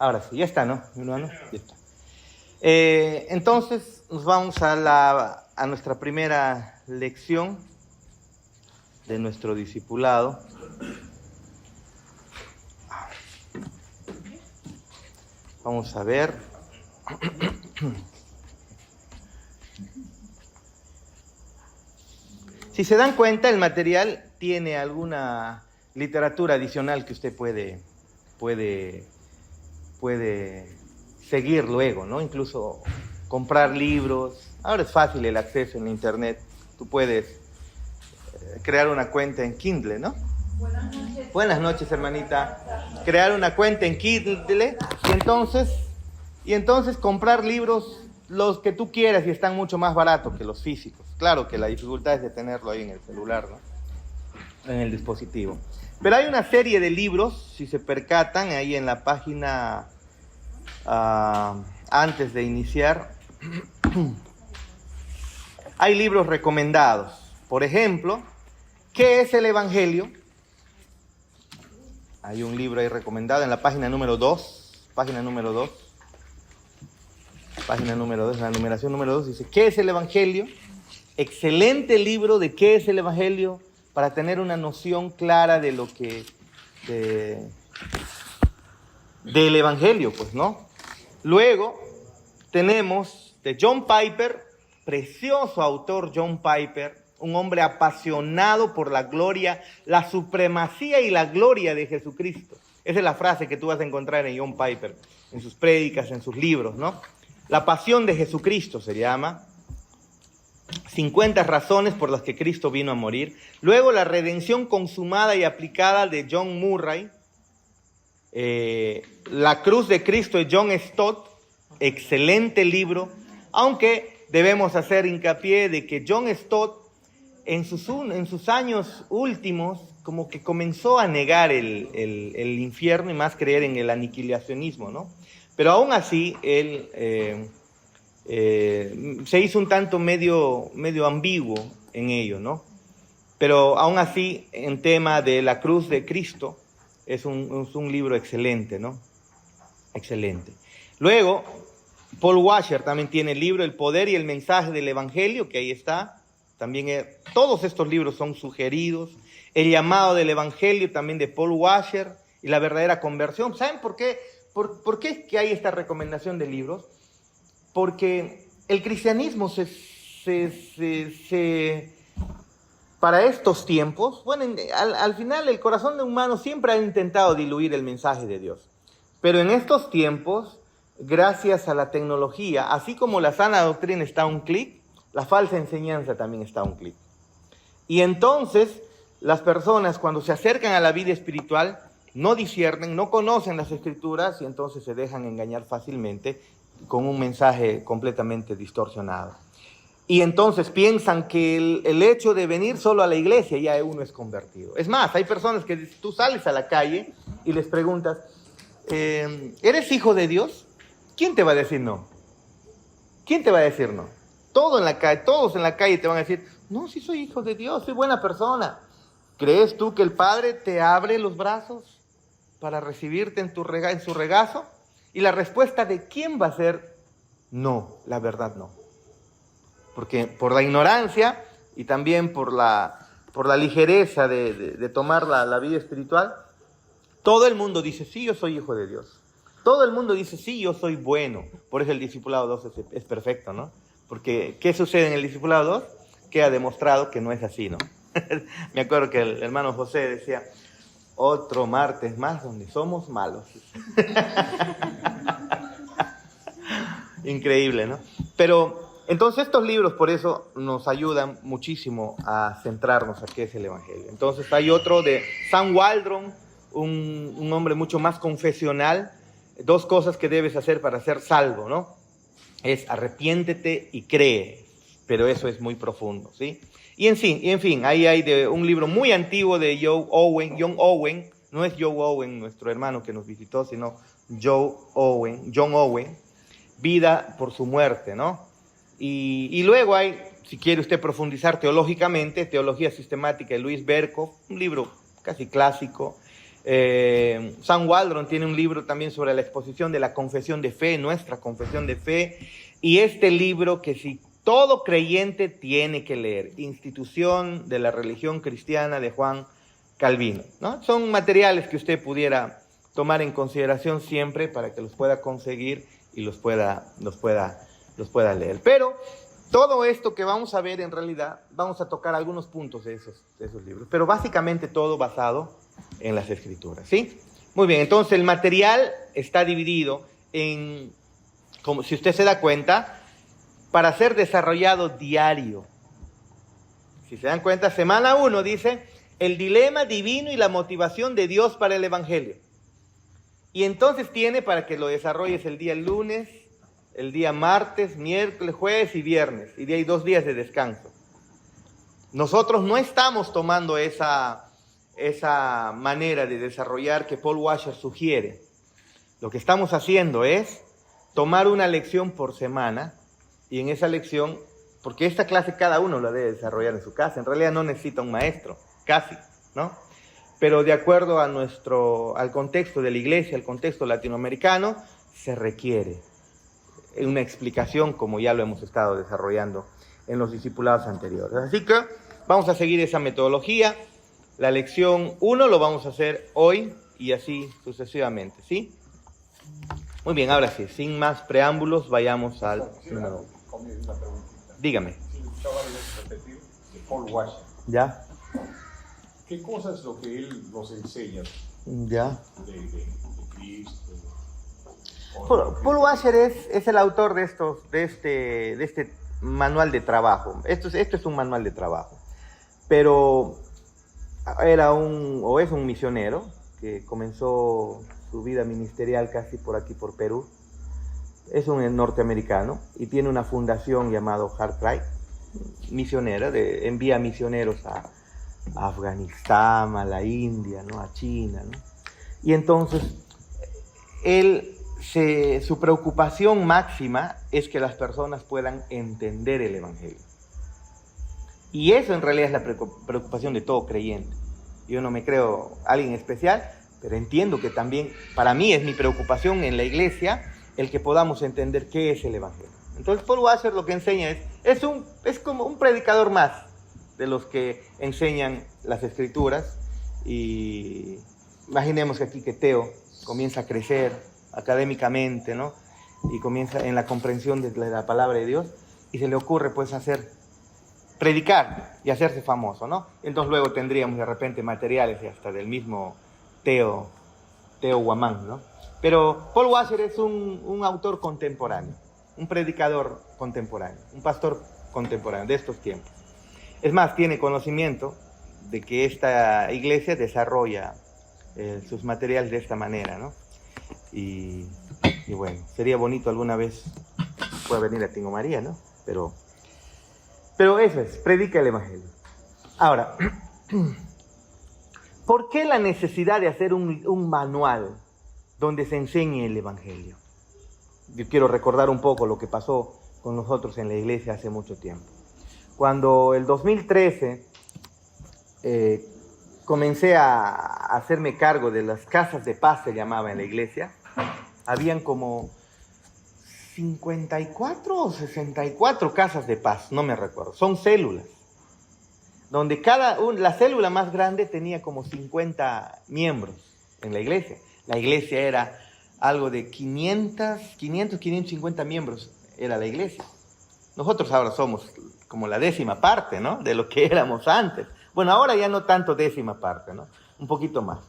Ahora sí, ya está, ¿no, mi hermano? Ya está. Entonces, nos vamos a nuestra primera lección de nuestro discipulado. Vamos a ver. Si se dan cuenta, el material tiene alguna literatura adicional que usted puede seguir luego, ¿no? Incluso comprar libros. Ahora es fácil el acceso en internet. Tú puedes crear una cuenta en Kindle, ¿no? Buenas noches. Buenas noches, hermanita. Crear una cuenta en Kindle y entonces comprar libros los que tú quieras y están mucho más baratos que los físicos. Claro que la dificultad es de tenerlo ahí en el celular, ¿no? En el dispositivo. Pero hay una serie de libros, si se percatan, ahí en la página antes de iniciar, hay libros recomendados. Por ejemplo, ¿qué es el Evangelio? Hay un libro ahí recomendado en la página número 2. Página número 2. Página número 2, la numeración número 2 dice, ¿qué es el Evangelio? Excelente libro de qué es el Evangelio para tener una noción clara de lo que... del Evangelio, pues, ¿no? Luego tenemos de John Piper, precioso autor John Piper, un hombre apasionado por la gloria, la supremacía y la gloria de Jesucristo. Esa es la frase que tú vas a encontrar en John Piper, en sus prédicas, en sus libros, ¿no? La pasión de Jesucristo se llama. 50 razones por las que Cristo vino a morir. Luego la redención consumada y aplicada de John Murray. La cruz de Cristo de John Stott. Excelente libro. Aunque debemos hacer hincapié de que John Stott en sus años últimos como que comenzó a negar el infierno y más creer en el aniquilacionismo, ¿no? Pero aún así él se hizo un tanto medio ambiguo en ello, ¿no? Pero aún así, en tema de la cruz de Cristo, es un libro excelente, ¿no? Excelente. Luego, Paul Washer también tiene el libro El poder y el mensaje del Evangelio, que ahí está. También todos estos libros son sugeridos. El llamado del Evangelio también de Paul Washer y la verdadera conversión. ¿Saben por qué? ¿Por qué es que hay esta recomendación de libros? Porque el cristianismo para estos tiempos, bueno, al final el corazón de humano siempre ha intentado diluir el mensaje de Dios. Pero en estos tiempos, gracias a la tecnología, así como la sana doctrina está a un clic, la falsa enseñanza también está a un clic. Y entonces, las personas cuando se acercan a la vida espiritual, no disciernen, no conocen las Escrituras y entonces se dejan engañar fácilmente con un mensaje completamente distorsionado. Y entonces piensan que el hecho de venir solo a la iglesia ya uno es convertido. Es más, hay personas que tú sales a la calle y les preguntas, ¿eres hijo de Dios? ¿Quién te va a decir no? ¿Quién te va a decir no? Todos en la calle te van a decir, no, sí soy hijo de Dios, soy buena persona. ¿Crees tú que el Padre te abre los brazos para recibirte en su regazo? Y la respuesta de quién va a ser, no, la verdad no. Porque por la ignorancia y también por la ligereza de tomar la vida espiritual, todo el mundo dice, sí, yo soy hijo de Dios. Todo el mundo dice, sí, yo soy bueno. Por eso el discipulado 2 es perfecto, ¿no? Porque, ¿qué sucede en el discipulado 2? Queda demostrado que no es así, ¿no? Me acuerdo que el hermano José decía, otro martes más donde somos malos. Increíble, ¿no? Pero entonces estos libros por eso nos ayudan muchísimo a centrarnos a qué es el Evangelio. Entonces hay otro de Sam Waldron, un hombre mucho más confesional. 2 cosas que debes hacer para ser salvo, ¿no? Es arrepiéntete y cree, pero eso es muy profundo, ¿sí? Y en fin, ahí hay un libro muy antiguo de John Owen, no es Joe Owen, nuestro hermano que nos visitó, sino John Owen, Vida por su muerte, ¿no? Y luego hay, si quiere usted profundizar teológicamente, Teología Sistemática de Louis Berkhof, un libro casi clásico. Sam Waldron tiene un libro también sobre la exposición de la confesión de fe, nuestra confesión de fe, y este libro que si todo creyente tiene que leer, Institución de la Religión Cristiana de Juan Calvino, ¿no? Son materiales que usted pudiera tomar en consideración siempre para que los pueda conseguir y los pueda leer. Pero todo esto que vamos a ver, en realidad, vamos a tocar algunos puntos de esos libros, pero básicamente todo basado en las Escrituras, ¿sí? Muy bien, entonces el material está dividido en, como si usted se da cuenta, para ser desarrollado diario. Si se dan cuenta, semana 1 dice, el dilema divino y la motivación de Dios para el Evangelio. Y entonces tiene para que lo desarrolles el día lunes, el día martes, miércoles, jueves y viernes. Y de ahí 2 días de descanso. Nosotros no estamos tomando esa manera de desarrollar que Paul Washer sugiere. Lo que estamos haciendo es tomar una lección por semana y en esa lección, porque esta clase cada uno la debe desarrollar en su casa, en realidad no necesita un maestro, casi, ¿no? Pero de acuerdo a al contexto de la iglesia, al contexto latinoamericano, se requiere una explicación como ya lo hemos estado desarrollando en los discipulados anteriores. Así que vamos a seguir esa metodología. La lección 1 lo vamos a hacer hoy y así sucesivamente, ¿sí? Muy bien, ahora sí, sin más preámbulos, vayamos al número. Una preguntita. Dígame. Sí, estaba repetir de Paul Washer. ¿Ya? ¿Qué cosa es lo que él nos enseña ¿Ya? de Cristo? Paul Washer es el autor de este manual de trabajo. Esto es un manual de trabajo. Pero es un misionero que comenzó su vida ministerial casi por aquí, por Perú. Es un norteamericano y tiene una fundación llamada HeartCry, misionera, envía misioneros a Afganistán, a la India, ¿no? A China, ¿no? Y entonces, su preocupación máxima es que las personas puedan entender el Evangelio. Y eso en realidad es la preocupación de todo creyente. Yo no me creo alguien especial, pero entiendo que también para mí es mi preocupación en la iglesia el que podamos entender qué es el Evangelio. Entonces Paul Washer lo que enseña es como un predicador más de los que enseñan las Escrituras. Y imaginemos que aquí que Teo comienza a crecer académicamente, ¿no? Y comienza en la comprensión de la palabra de Dios y se le ocurre pues predicar y hacerse famoso, ¿no? Entonces luego tendríamos de repente materiales y hasta del mismo Teo Guamán, ¿no? Pero Paul Washer es un autor contemporáneo, un predicador contemporáneo, un pastor contemporáneo de estos tiempos. Es más, tiene conocimiento de que esta iglesia desarrolla sus materiales de esta manera, ¿no? Y bueno, sería bonito alguna vez pueda venir a Tingo María, ¿no? Pero eso es, predica el Evangelio. Ahora, ¿por qué la necesidad de hacer un manual donde se enseñe el Evangelio? Yo quiero recordar un poco lo que pasó con nosotros en la iglesia hace mucho tiempo. Cuando el 2013 comencé a hacerme cargo de las casas de paz, se llamaba en la iglesia, habían como 54 o 64 casas de paz, no me recuerdo, son células, donde la célula más grande tenía como 50 miembros en la iglesia. La iglesia era algo de 550 miembros, era la iglesia. Nosotros ahora somos como la 10ª parte, ¿no? De lo que éramos antes. Bueno, ahora ya no tanto 10ª parte, ¿no? Un poquito más.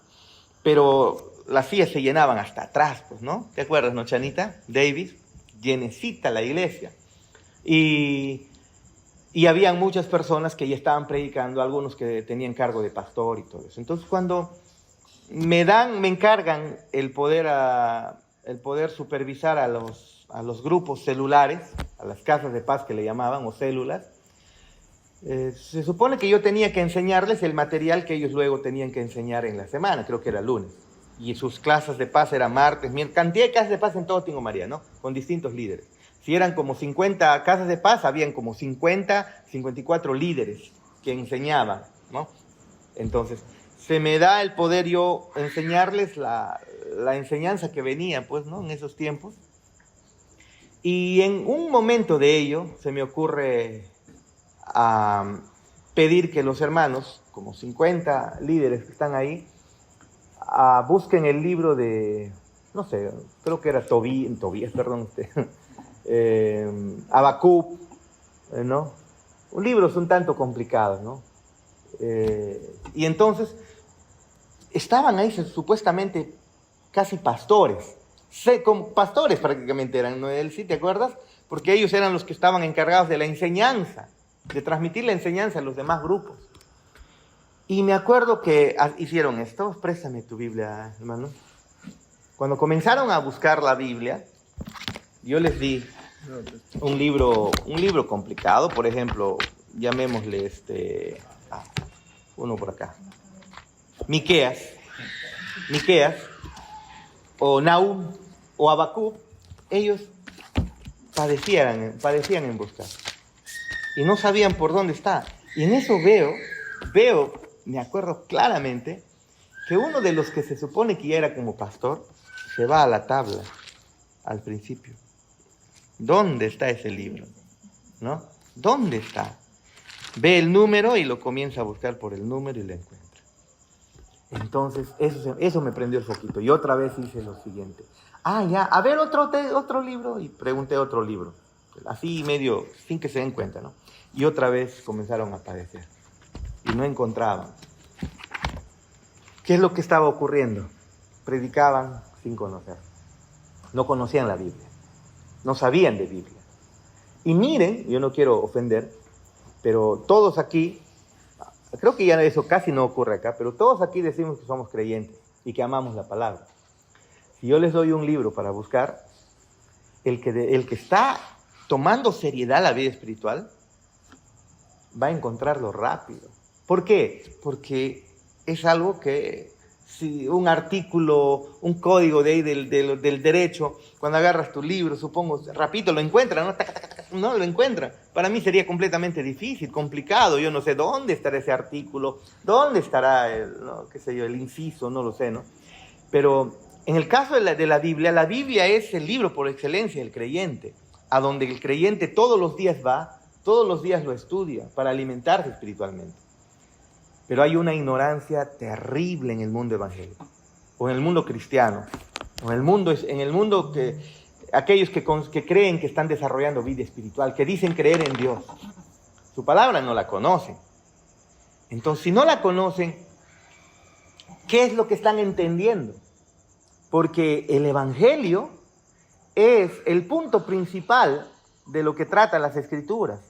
Pero las sillas se llenaban hasta atrás, pues, ¿no? ¿Te acuerdas, no, Chanita? Davis, llenecita la iglesia. Y habían muchas personas que ya estaban predicando, algunos que tenían cargo de pastor y todo eso. Entonces, cuando me encargan el poder supervisar a los grupos celulares, a las casas de paz que le llamaban, o células, se supone que yo tenía que enseñarles el material que ellos luego tenían que enseñar en la semana, creo que era lunes. Y sus clases de paz eran martes, cantidad de casas de paz en todo Tingo María, ¿no? Con distintos líderes. Si eran como 50 casas de paz, habían como 54 líderes que enseñaban, ¿no? Entonces, se me da el poder yo enseñarles la enseñanza que venía, pues, ¿no? En esos tiempos. Y en un momento de ello se me ocurre pedir que los hermanos, como 50 líderes que están ahí, busquen el libro de, no sé, creo que era Tobías, perdón, Habacuc, ¿no? Libros un tanto complicados, ¿no? Y entonces estaban ahí supuestamente casi pastores, como pastores prácticamente eran, ¿no? ¿Sí te acuerdas? Porque ellos eran los que estaban encargados de la enseñanza, de transmitir la enseñanza a los demás grupos. Y me acuerdo que hicieron esto. Préstame tu Biblia, hermano. Cuando comenzaron a buscar la Biblia, yo les di un libro complicado, por ejemplo, llamémosle uno por acá, Miqueas, o Nahum, o Habacuc. Ellos padecían en buscar y no sabían por dónde está. Y en eso veo, me acuerdo claramente que uno de los que se supone que ya era como pastor se va a la tabla al principio. ¿Dónde está ese libro? ¿No? ¿Dónde está? Ve el número y lo comienza a buscar por el número y lo encuentra. Entonces, eso me prendió el foquito. Y otra vez hice lo siguiente. Ya, a ver otro libro. Y pregunté otro libro. Así medio, sin que se den cuenta, ¿no? Y otra vez comenzaron a padecer. Y no encontraban. ¿Qué es lo que estaba ocurriendo? Predicaban sin conocer. No conocían la Biblia. No sabían de Biblia. Y miren, yo no quiero ofender, pero todos aquí, creo que ya eso casi no ocurre acá, pero todos aquí decimos que somos creyentes y que amamos la palabra. Si yo les doy un libro para buscar, el que está tomando seriedad la vida espiritual, va a encontrarlo rápido. ¿Por qué? Porque es algo que, si un artículo, un código de ahí del derecho, cuando agarras tu libro, supongo, rapidito lo encuentra, ¿no? No lo encuentra. Para mí sería completamente difícil, complicado. Yo no sé dónde estará ese artículo, dónde estará el inciso, no lo sé, ¿no? Pero en el caso de la Biblia es el libro por excelencia del creyente, a donde el creyente todos los días va, todos los días lo estudia para alimentarse espiritualmente. Pero hay una ignorancia terrible en el mundo evangélico, o en el mundo cristiano, o en el mundo que aquellos que creen que están desarrollando vida espiritual, que dicen creer en Dios. Su palabra no la conocen. Entonces, si no la conocen, ¿qué es lo que están entendiendo? Porque el evangelio es el punto principal de lo que tratan las Escrituras.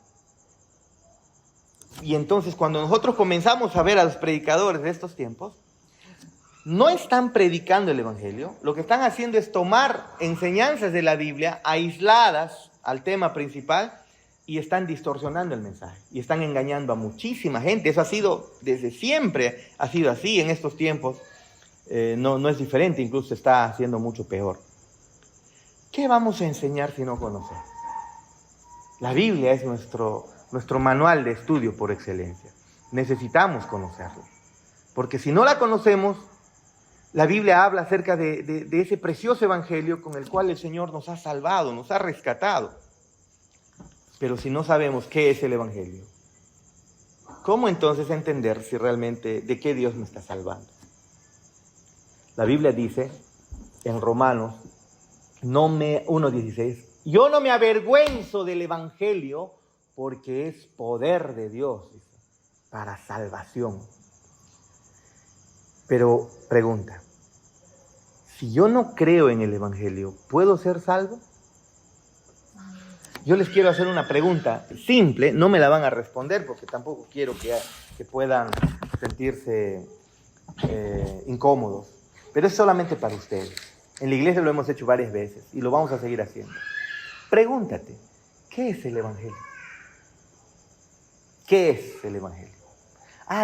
Y entonces cuando nosotros comenzamos a ver a los predicadores de estos tiempos, no están predicando el evangelio, lo que están haciendo es tomar enseñanzas de la Biblia aisladas al tema principal y están distorsionando el mensaje y están engañando a muchísima gente. Eso ha sido, desde siempre ha sido así. En estos tiempos no es diferente, incluso está haciendo mucho peor. ¿Qué vamos a enseñar si no conocemos? La Biblia es nuestro manual de estudio por excelencia. Necesitamos conocerla, porque si no la conocemos, la Biblia habla acerca de ese precioso evangelio con el cual el Señor nos ha salvado, nos ha rescatado. Pero si no sabemos qué es el evangelio, ¿cómo entonces entender si realmente de qué Dios me está salvando? La Biblia dice en Romanos 1:16, yo no me avergüenzo del evangelio porque es poder de Dios para salvación. Pero pregunta, si yo no creo en el evangelio, ¿puedo ser salvo? Yo les quiero hacer una pregunta simple, no me la van a responder porque tampoco quiero que puedan sentirse incómodos, pero es solamente para ustedes. En la iglesia lo hemos hecho varias veces y lo vamos a seguir haciendo. Pregúntate, ¿qué es el evangelio? ¿Qué es el evangelio?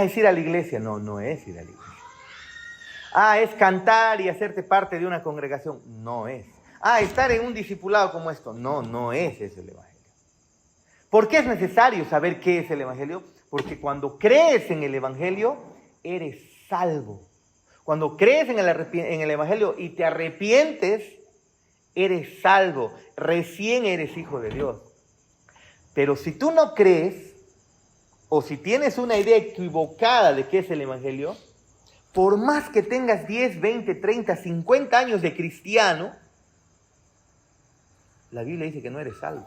¿Es ir a la iglesia? No, no es ir a la iglesia. ¿Es cantar y hacerte parte de una congregación? No es. ¿Estar en un discipulado como esto? No, no es ese el evangelio. ¿Por qué es necesario saber qué es el evangelio? Porque cuando crees en el evangelio, eres salvo. Cuando crees en el Evangelio y te arrepientes, eres salvo. Recién eres hijo de Dios. Pero si tú no crees, o si tienes una idea equivocada de qué es el Evangelio, por más que tengas 10, 20, 30, 50 años de cristiano, la Biblia dice que no eres salvo.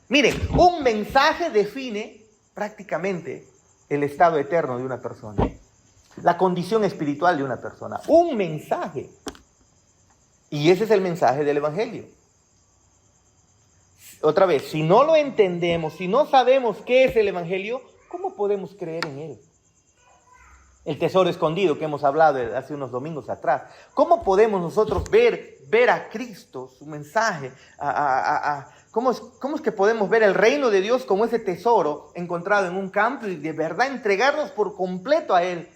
Miren, un mensaje define prácticamente el estado eterno de una persona, la condición espiritual de una persona. Un mensaje. Y ese es el mensaje del Evangelio. Otra vez, si no lo entendemos, si no sabemos qué es el Evangelio, ¿cómo podemos creer en él? El tesoro escondido que hemos hablado hace unos domingos atrás. ¿Cómo podemos nosotros ver a Cristo, su mensaje? ¿Cómo es que podemos ver el reino de Dios como ese tesoro encontrado en un campo y de verdad entregarnos por completo a Él,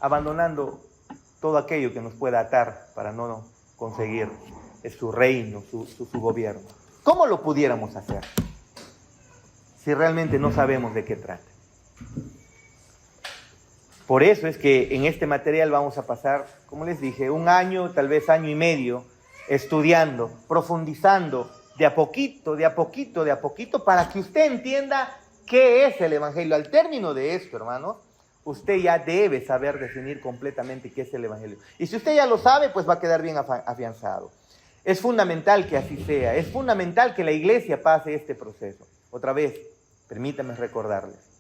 abandonando todo aquello que nos pueda atar para no conseguir su reino, su gobierno? ¿Cómo lo pudiéramos hacer si realmente no sabemos de qué trata? Por eso es que en este material vamos a pasar, como les dije, un año, tal vez año y medio, estudiando, profundizando, de a poquito, para que usted entienda qué es el Evangelio. Al término de esto, hermanos, usted ya debe saber definir completamente qué es el Evangelio. Y si usted ya lo sabe, pues va a quedar bien afianzado. Es fundamental que así sea, es fundamental que la iglesia pase este proceso. Otra vez, permítanme recordarles.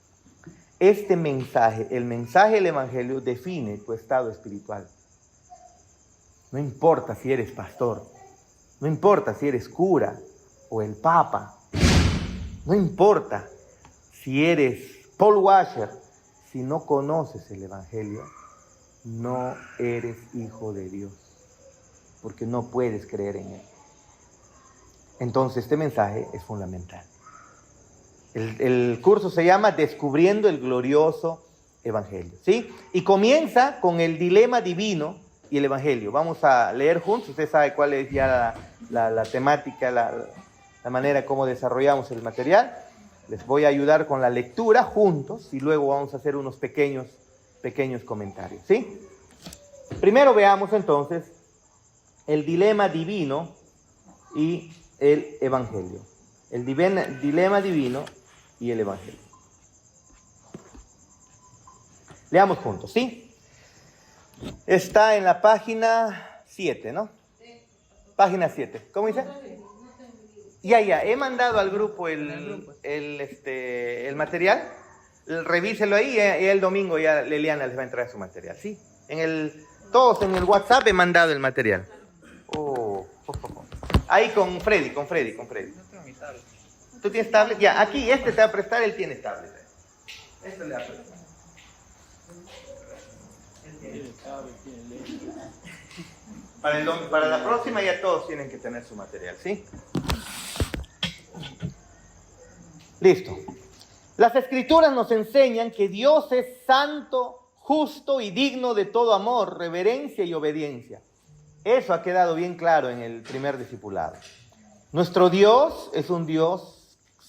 Este mensaje, el mensaje del Evangelio, define tu estado espiritual. No importa si eres pastor, no importa si eres cura o el papa, no importa si eres Paul Washer, si no conoces el Evangelio, no eres hijo de Dios, porque no puedes creer en él. Entonces este mensaje es fundamental. El curso se llama Descubriendo el Glorioso Evangelio, ¿sí? Y comienza con el dilema divino y el Evangelio. Vamos a leer juntos. Usted sabe cuál es ya la temática, la manera como desarrollamos el material. Les voy a ayudar con la lectura juntos y luego vamos a hacer unos pequeños comentarios, ¿sí? Primero veamos entonces el dilema divino y el Evangelio. El dilema divino y el Evangelio. Leamos juntos, ¿sí? Está en la página 7, ¿no? Página 7. ¿Cómo dice? Ya. He mandado al grupo el material. Revíselo ahí y el domingo ya Liliana les va a entregar su material, ¿sí? Todos en el WhatsApp he mandado el material. Ahí con Freddy. No tengo mi tablet. ¿Tú tienes tablet? Ya, aquí te va a prestar, él tiene tablet. Esto le va a prestar. Para la próxima ya todos tienen que tener su material, ¿sí? Listo. Las Escrituras nos enseñan que Dios es santo, justo y digno de todo amor, reverencia y obediencia. Eso ha quedado bien claro en el primer discipulado. Nuestro Dios es un Dios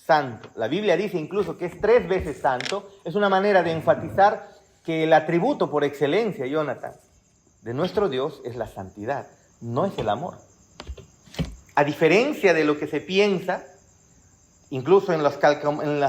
santo. La Biblia dice incluso que es 3 veces santo. Es una manera de enfatizar que el atributo por excelencia, Jonathan, de nuestro Dios es la santidad, no es el amor. A diferencia de lo que se piensa, incluso en las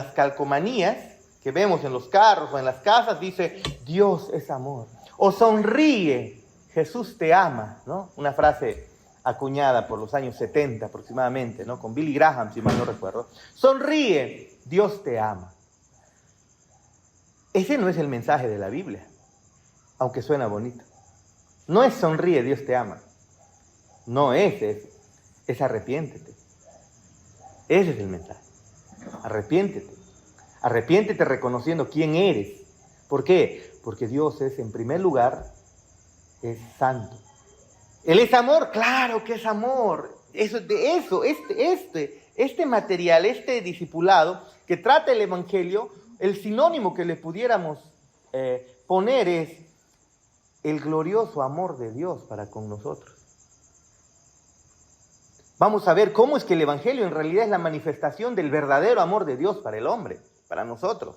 calcomanías que vemos en los carros o en las casas, dice, Dios es amor. O sonríe, Jesús te ama, ¿no? Una frase acuñada por los años 70 aproximadamente, ¿no? Con Billy Graham, si mal no recuerdo. Sonríe, Dios te ama. Ese no es el mensaje de la Biblia, aunque suena bonito. No es sonríe, Dios te ama. No es eso. Es arrepiéntete. Ese es el mensaje. Arrepiéntete. Arrepiéntete reconociendo quién eres. ¿Por qué? Porque Dios es, en primer lugar, es santo. Él es amor, claro que es amor. Este material, este discipulado que trata el Evangelio, el sinónimo que le pudiéramos poner es el glorioso amor de Dios para con nosotros. Vamos a ver cómo es que el Evangelio en realidad es la manifestación del verdadero amor de Dios para el hombre, para nosotros.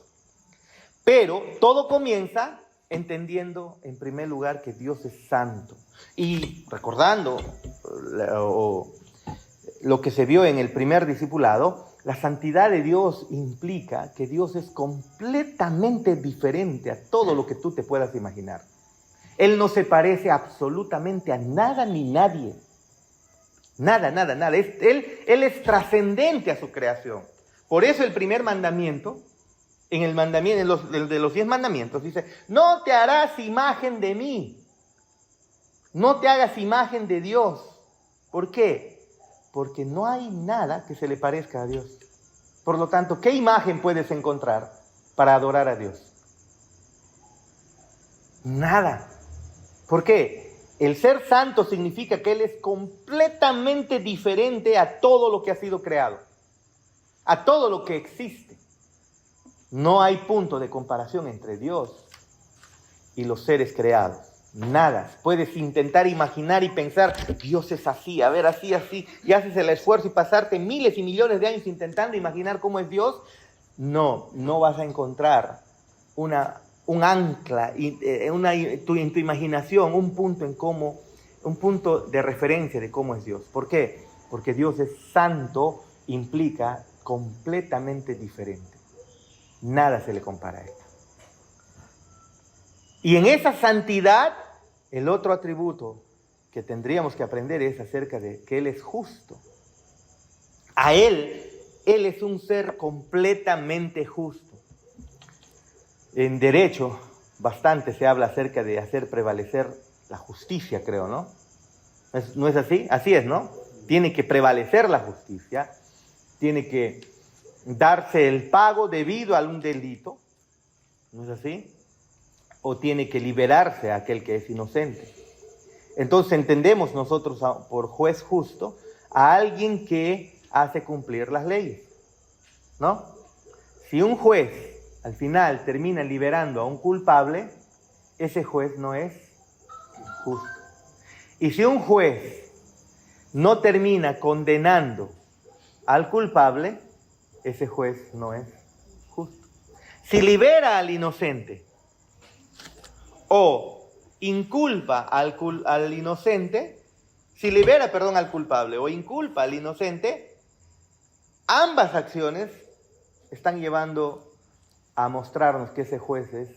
Pero todo comienza entendiendo en primer lugar que Dios es santo y recordando lo que se vio en el primer discipulado, la santidad de Dios implica que Dios es completamente diferente a todo lo que tú te puedas imaginar. Él no se parece absolutamente a nada ni nadie. Nada. Él es trascendente a su creación. Por eso el primer mandamiento, de los 10 mandamientos, dice: no te harás imagen de mí. No te hagas imagen de Dios. ¿Por qué? Porque no hay nada que se le parezca a Dios. Por lo tanto, ¿qué imagen puedes encontrar para adorar a Dios? Nada. ¿Por qué? El ser santo significa que Él es completamente diferente a todo lo que ha sido creado, a todo lo que existe. No hay punto de comparación entre Dios y los seres creados. Nada. Puedes intentar imaginar y pensar: Dios es así, a ver, así, y haces el esfuerzo y pasarte miles y millones de años intentando imaginar cómo es Dios. No vas a encontrar un ancla en tu imaginación, un punto de referencia de cómo es Dios. ¿Por qué? Porque Dios es santo, implica completamente diferente. Nada se le compara a Él. Y en esa santidad, el otro atributo que tendríamos que aprender es acerca de que Él es justo. A Él es un ser completamente justo. En derecho, bastante se habla acerca de hacer prevalecer la justicia, creo, ¿no? ¿No es así? Así es, ¿no? Tiene que prevalecer la justicia, tiene que darse el pago debido a un delito, ¿no es así? O tiene que liberarse a aquel que es inocente. Entonces entendemos nosotros por juez justo a alguien que hace cumplir las leyes, ¿no? Si un juez al final termina liberando a un culpable, ese juez no es justo. Y si un juez no termina condenando al culpable, ese juez no es justo. Si libera al inocente o inculpa al inocente, si libera, al culpable o inculpa al inocente, ambas acciones están llevando a mostrarnos que ese juez es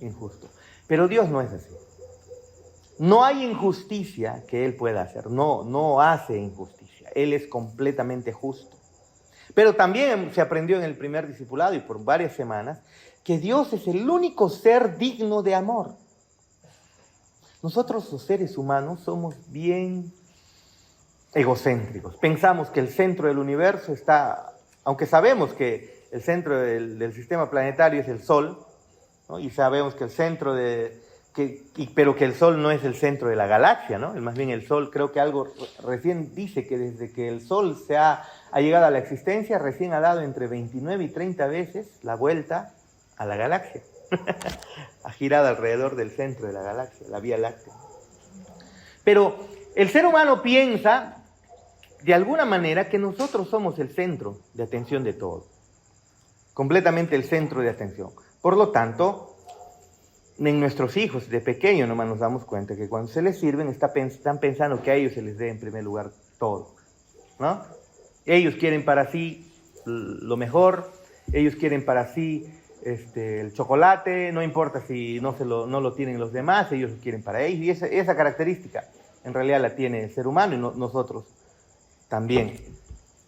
injusto. Pero Dios no es así. No hay injusticia que Él pueda hacer. No hace injusticia. Él es completamente justo. Pero también se aprendió en el primer discipulado y por varias semanas que Dios es el único ser digno de amor. Nosotros los seres humanos somos bien egocéntricos. Pensamos que el centro del universo está, aunque sabemos que el centro del sistema planetario es el Sol, ¿no? Y sabemos que el centro pero que el Sol no es el centro de la galaxia, ¿no? Más bien el Sol, creo que algo recién dice que desde que el Sol ha llegado a la existencia, recién ha dado entre 29 y 30 veces la vuelta a la galaxia. Ha girado alrededor del centro de la galaxia, la Vía Láctea. Pero el ser humano piensa de alguna manera que nosotros somos el centro de atención de todo. Completamente el centro de atención. Por lo tanto, en nuestros hijos de pequeño nomás nos damos cuenta que cuando se les sirven están pensando que a ellos se les dé en primer lugar todo, ¿no? Ellos quieren para sí lo mejor, ellos quieren para sí el chocolate, no importa si no lo tienen los demás, ellos lo quieren para ellos. Y esa característica en realidad la tiene el ser humano y nosotros también,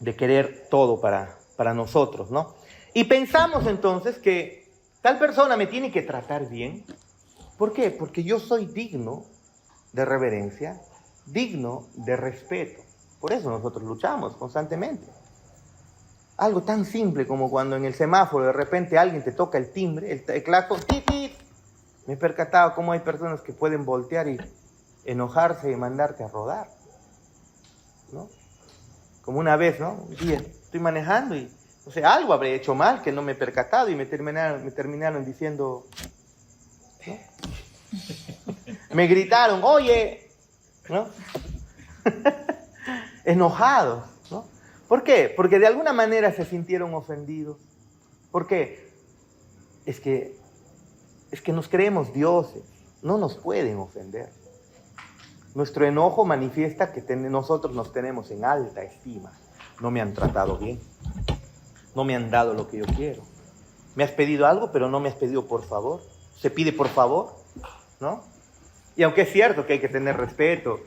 de querer todo para nosotros, ¿no? Y pensamos entonces que tal persona me tiene que tratar bien. ¿Por qué? Porque yo soy digno de reverencia, digno de respeto. Por eso nosotros luchamos constantemente. Algo tan simple como cuando en el semáforo de repente alguien te toca el timbre, el claxon, ¡tit, tit! Me he percatado cómo hay personas que pueden voltear y enojarse y mandarte a rodar, ¿no? Como una vez, ¿no? Un día estoy manejando y, o sea, algo habré hecho mal que no me he percatado y me terminaron diciendo, ¿no? Me gritaron, oye, ¿no? Enojados, ¿no? ¿Por qué? Porque de alguna manera se sintieron ofendidos. ¿Por qué? Es que es que nos creemos dioses, no nos pueden ofender. Nuestro enojo manifiesta que nosotros nos tenemos en alta estima. No me han tratado bien, no me han dado lo que yo quiero. Me has pedido algo, pero no me has pedido por favor. Se pide por favor, ¿no? Y aunque es cierto que hay que tener respeto,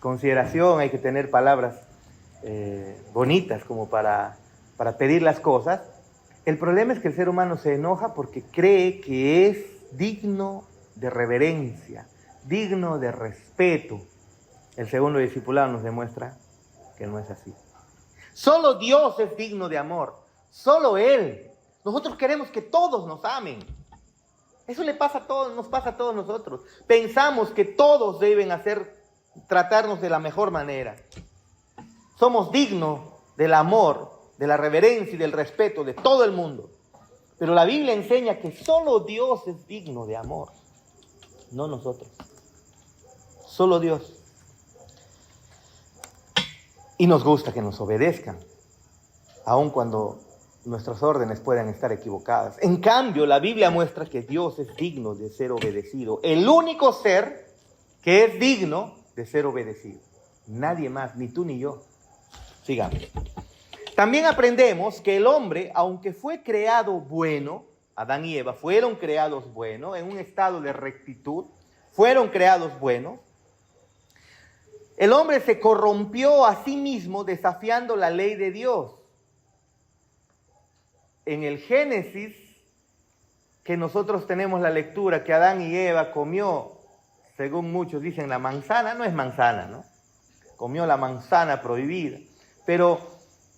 consideración, hay que tener palabras bonitas como para pedir las cosas, el problema es que el ser humano se enoja porque cree que es digno de reverencia, digno de respeto. El segundo discipulado nos demuestra que no es así. Solo Dios es digno de amor, solo Él. Nosotros queremos que todos nos amen. Eso le pasa a todos, nos pasa a todos nosotros. Pensamos que todos deben tratarnos de la mejor manera. Somos dignos del amor, de la reverencia y del respeto de todo el mundo. Pero la Biblia enseña que solo Dios es digno de amor, no nosotros. Solo Dios. Y nos gusta que nos obedezcan, aun cuando nuestras órdenes puedan estar equivocadas. En cambio, la Biblia muestra que Dios es digno de ser obedecido. El único ser que es digno de ser obedecido. Nadie más, ni tú ni yo. Sigamos. También aprendemos que el hombre, aunque fue creado bueno, Adán y Eva fueron creados buenos, en un estado de rectitud, fueron creados buenos, el hombre se corrompió a sí mismo desafiando la ley de Dios. En el Génesis, que nosotros tenemos la lectura que Adán y Eva comió, según muchos dicen, la manzana, no es manzana, ¿no? Comió la manzana prohibida. Pero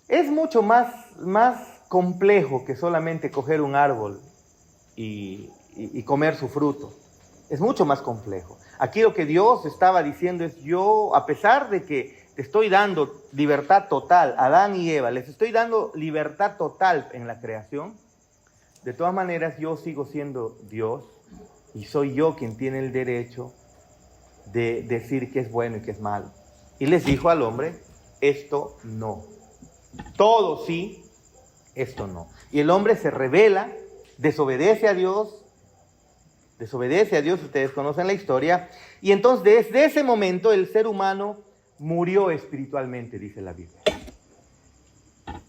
es mucho más complejo que solamente coger un árbol y comer su fruto. Es mucho más complejo. Aquí lo que Dios estaba diciendo es: yo, a pesar de que te estoy dando libertad total, Adán y Eva, les estoy dando libertad total en la creación, de todas maneras yo sigo siendo Dios y soy yo quien tiene el derecho de decir qué es bueno y qué es malo. Y les dijo al hombre: esto no. Todo sí, esto no. Y el hombre se rebela, desobedece a Dios, ustedes conocen la historia, y entonces desde ese momento el ser humano murió espiritualmente, dice la Biblia.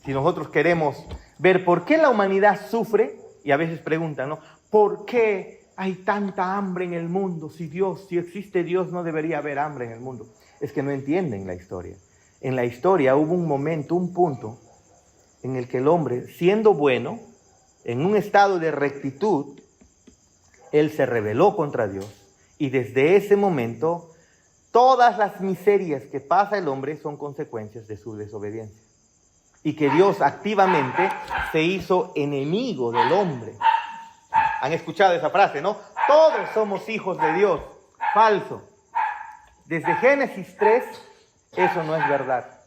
Si nosotros queremos ver por qué la humanidad sufre, y a veces preguntan, ¿no? ¿Por qué hay tanta hambre en el mundo? Si existe Dios, no debería haber hambre en el mundo. Es que no entienden la historia. En la historia hubo un momento, un punto, en el que el hombre, siendo bueno, en un estado de rectitud, él se rebeló contra Dios, y desde ese momento todas las miserias que pasa el hombre son consecuencias de su desobediencia. Y que Dios activamente se hizo enemigo del hombre. ¿Han escuchado esa frase, no? Todos somos hijos de Dios. Falso. Desde Génesis 3, eso no es verdad.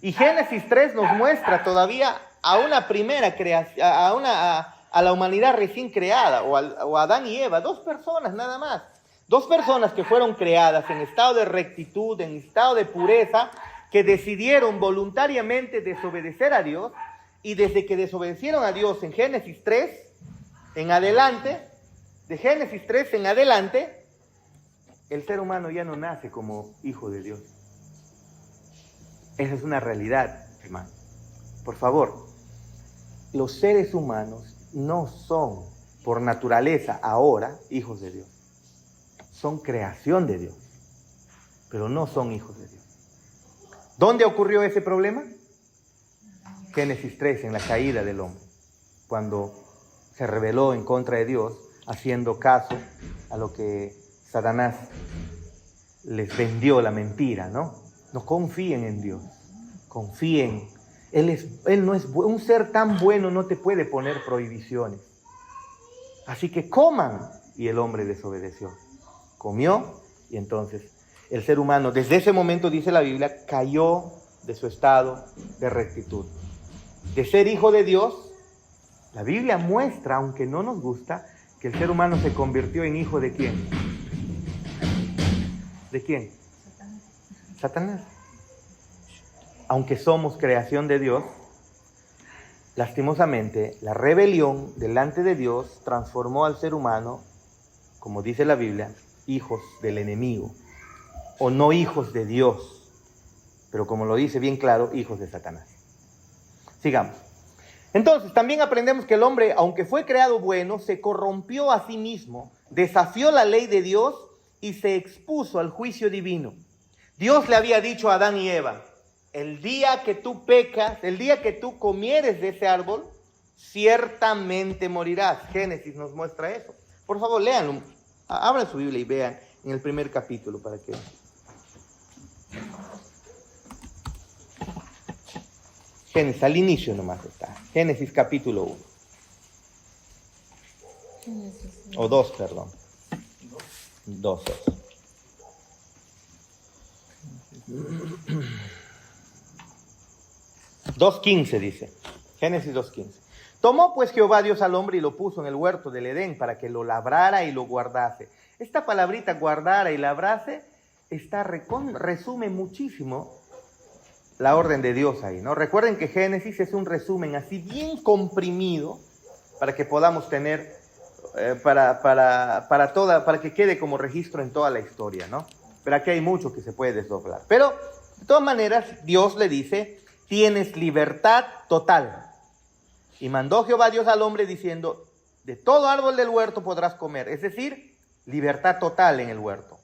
Y Génesis 3 nos muestra todavía a una primera creación, a la humanidad recién creada, o a Adán y Eva, dos personas nada más. Dos personas que fueron creadas en estado de rectitud, en estado de pureza, que decidieron voluntariamente desobedecer a Dios, y desde que desobedecieron a Dios en Génesis 3 en adelante, de Génesis 3 en adelante, el ser humano ya no nace como hijo de Dios. Esa es una realidad, hermano. Por favor, los seres humanos no son por naturaleza ahora hijos de Dios. Son creación de Dios, pero no son hijos de Dios. ¿Dónde ocurrió ese problema? Génesis 3, en la caída del hombre, cuando se rebeló en contra de Dios, haciendo caso a lo que Satanás les vendió la mentira, ¿no? No confíen en Dios, confíen. Él no es un ser tan bueno, no te puede poner prohibiciones. Así que coman. Y el hombre desobedeció. Comió, y entonces el ser humano, desde ese momento, dice la Biblia, cayó de su estado de rectitud. De ser hijo de Dios, la Biblia muestra, aunque no nos gusta, que el ser humano se convirtió en hijo ¿de quién? ¿De quién? Satanás. Aunque somos creación de Dios, lastimosamente, la rebelión delante de Dios transformó al ser humano, como dice la Biblia, hijos del enemigo, o no hijos de Dios, pero como lo dice bien claro, hijos de Satanás. Sigamos. Entonces, también aprendemos que el hombre, aunque fue creado bueno, se corrompió a sí mismo, desafió la ley de Dios y se expuso al juicio divino. Dios le había dicho a Adán y Eva: el día que tú pecas, el día que tú comieres de ese árbol, ciertamente morirás. Génesis nos muestra eso. Por favor, léanlo. Abran su Biblia y vean en el primer capítulo para que... Génesis, al inicio nomás está. Génesis capítulo 1. O 2, perdón. 2. 2:15 dice. Génesis 2:15. Tomó pues Jehová Dios al hombre y lo puso en el huerto del Edén para que lo labrara y lo guardase. Esta palabrita guardara y labrase resume muchísimo la orden de Dios ahí, ¿no? Recuerden que Génesis es un resumen así bien comprimido para que podamos tener, para que quede como registro en toda la historia, ¿no? Pero aquí hay mucho que se puede desdoblar. Pero, de todas maneras, Dios le dice: tienes libertad total. Y mandó Jehová Dios al hombre diciendo: de todo árbol del huerto podrás comer. Es decir, libertad total en el huerto.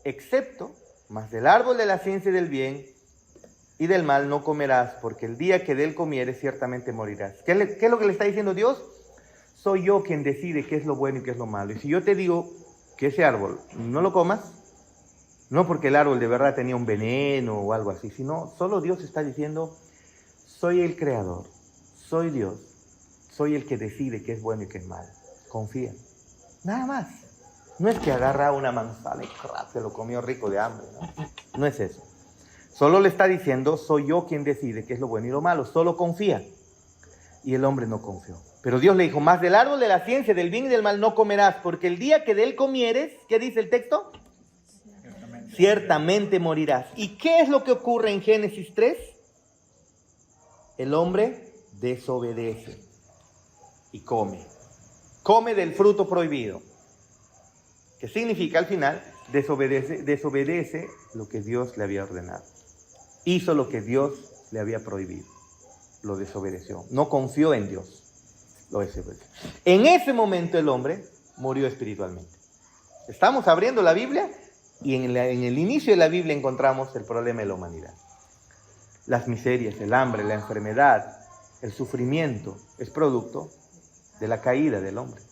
Excepto, más del árbol de la ciencia y del bien y del mal no comerás, porque el día que de él comieres ciertamente morirás. ¿Qué es lo que le está diciendo Dios? Soy yo quien decide qué es lo bueno y qué es lo malo. Y si yo te digo que ese árbol no lo comas, no porque el árbol de verdad tenía un veneno o algo así, sino solo Dios está diciendo: soy el creador, soy Dios, soy el que decide qué es bueno y qué es malo. Confía. Nada más. No es que agarra una manzana y se lo comió rico de hambre, ¿no? No es eso. Solo le está diciendo: soy yo quien decide qué es lo bueno y lo malo. Solo confía. Y el hombre no confió. Pero Dios le dijo: más del árbol de la ciencia, del bien y del mal no comerás, porque el día que de él comieres, ¿qué dice el texto? Ciertamente morirás. ¿Y qué es lo que ocurre en Génesis 3? El hombre desobedece y come. Come del fruto prohibido. ¿Qué significa al final? Desobedece lo que Dios le había ordenado. Hizo lo que Dios le había prohibido. Lo desobedeció. No confió en Dios. Lo desobedeció. En ese momento el hombre murió espiritualmente. Estamos abriendo la Biblia y en el inicio de la Biblia encontramos el problema de la humanidad. Las miserias, el hambre, la enfermedad, el sufrimiento es producto de la caída del hombre.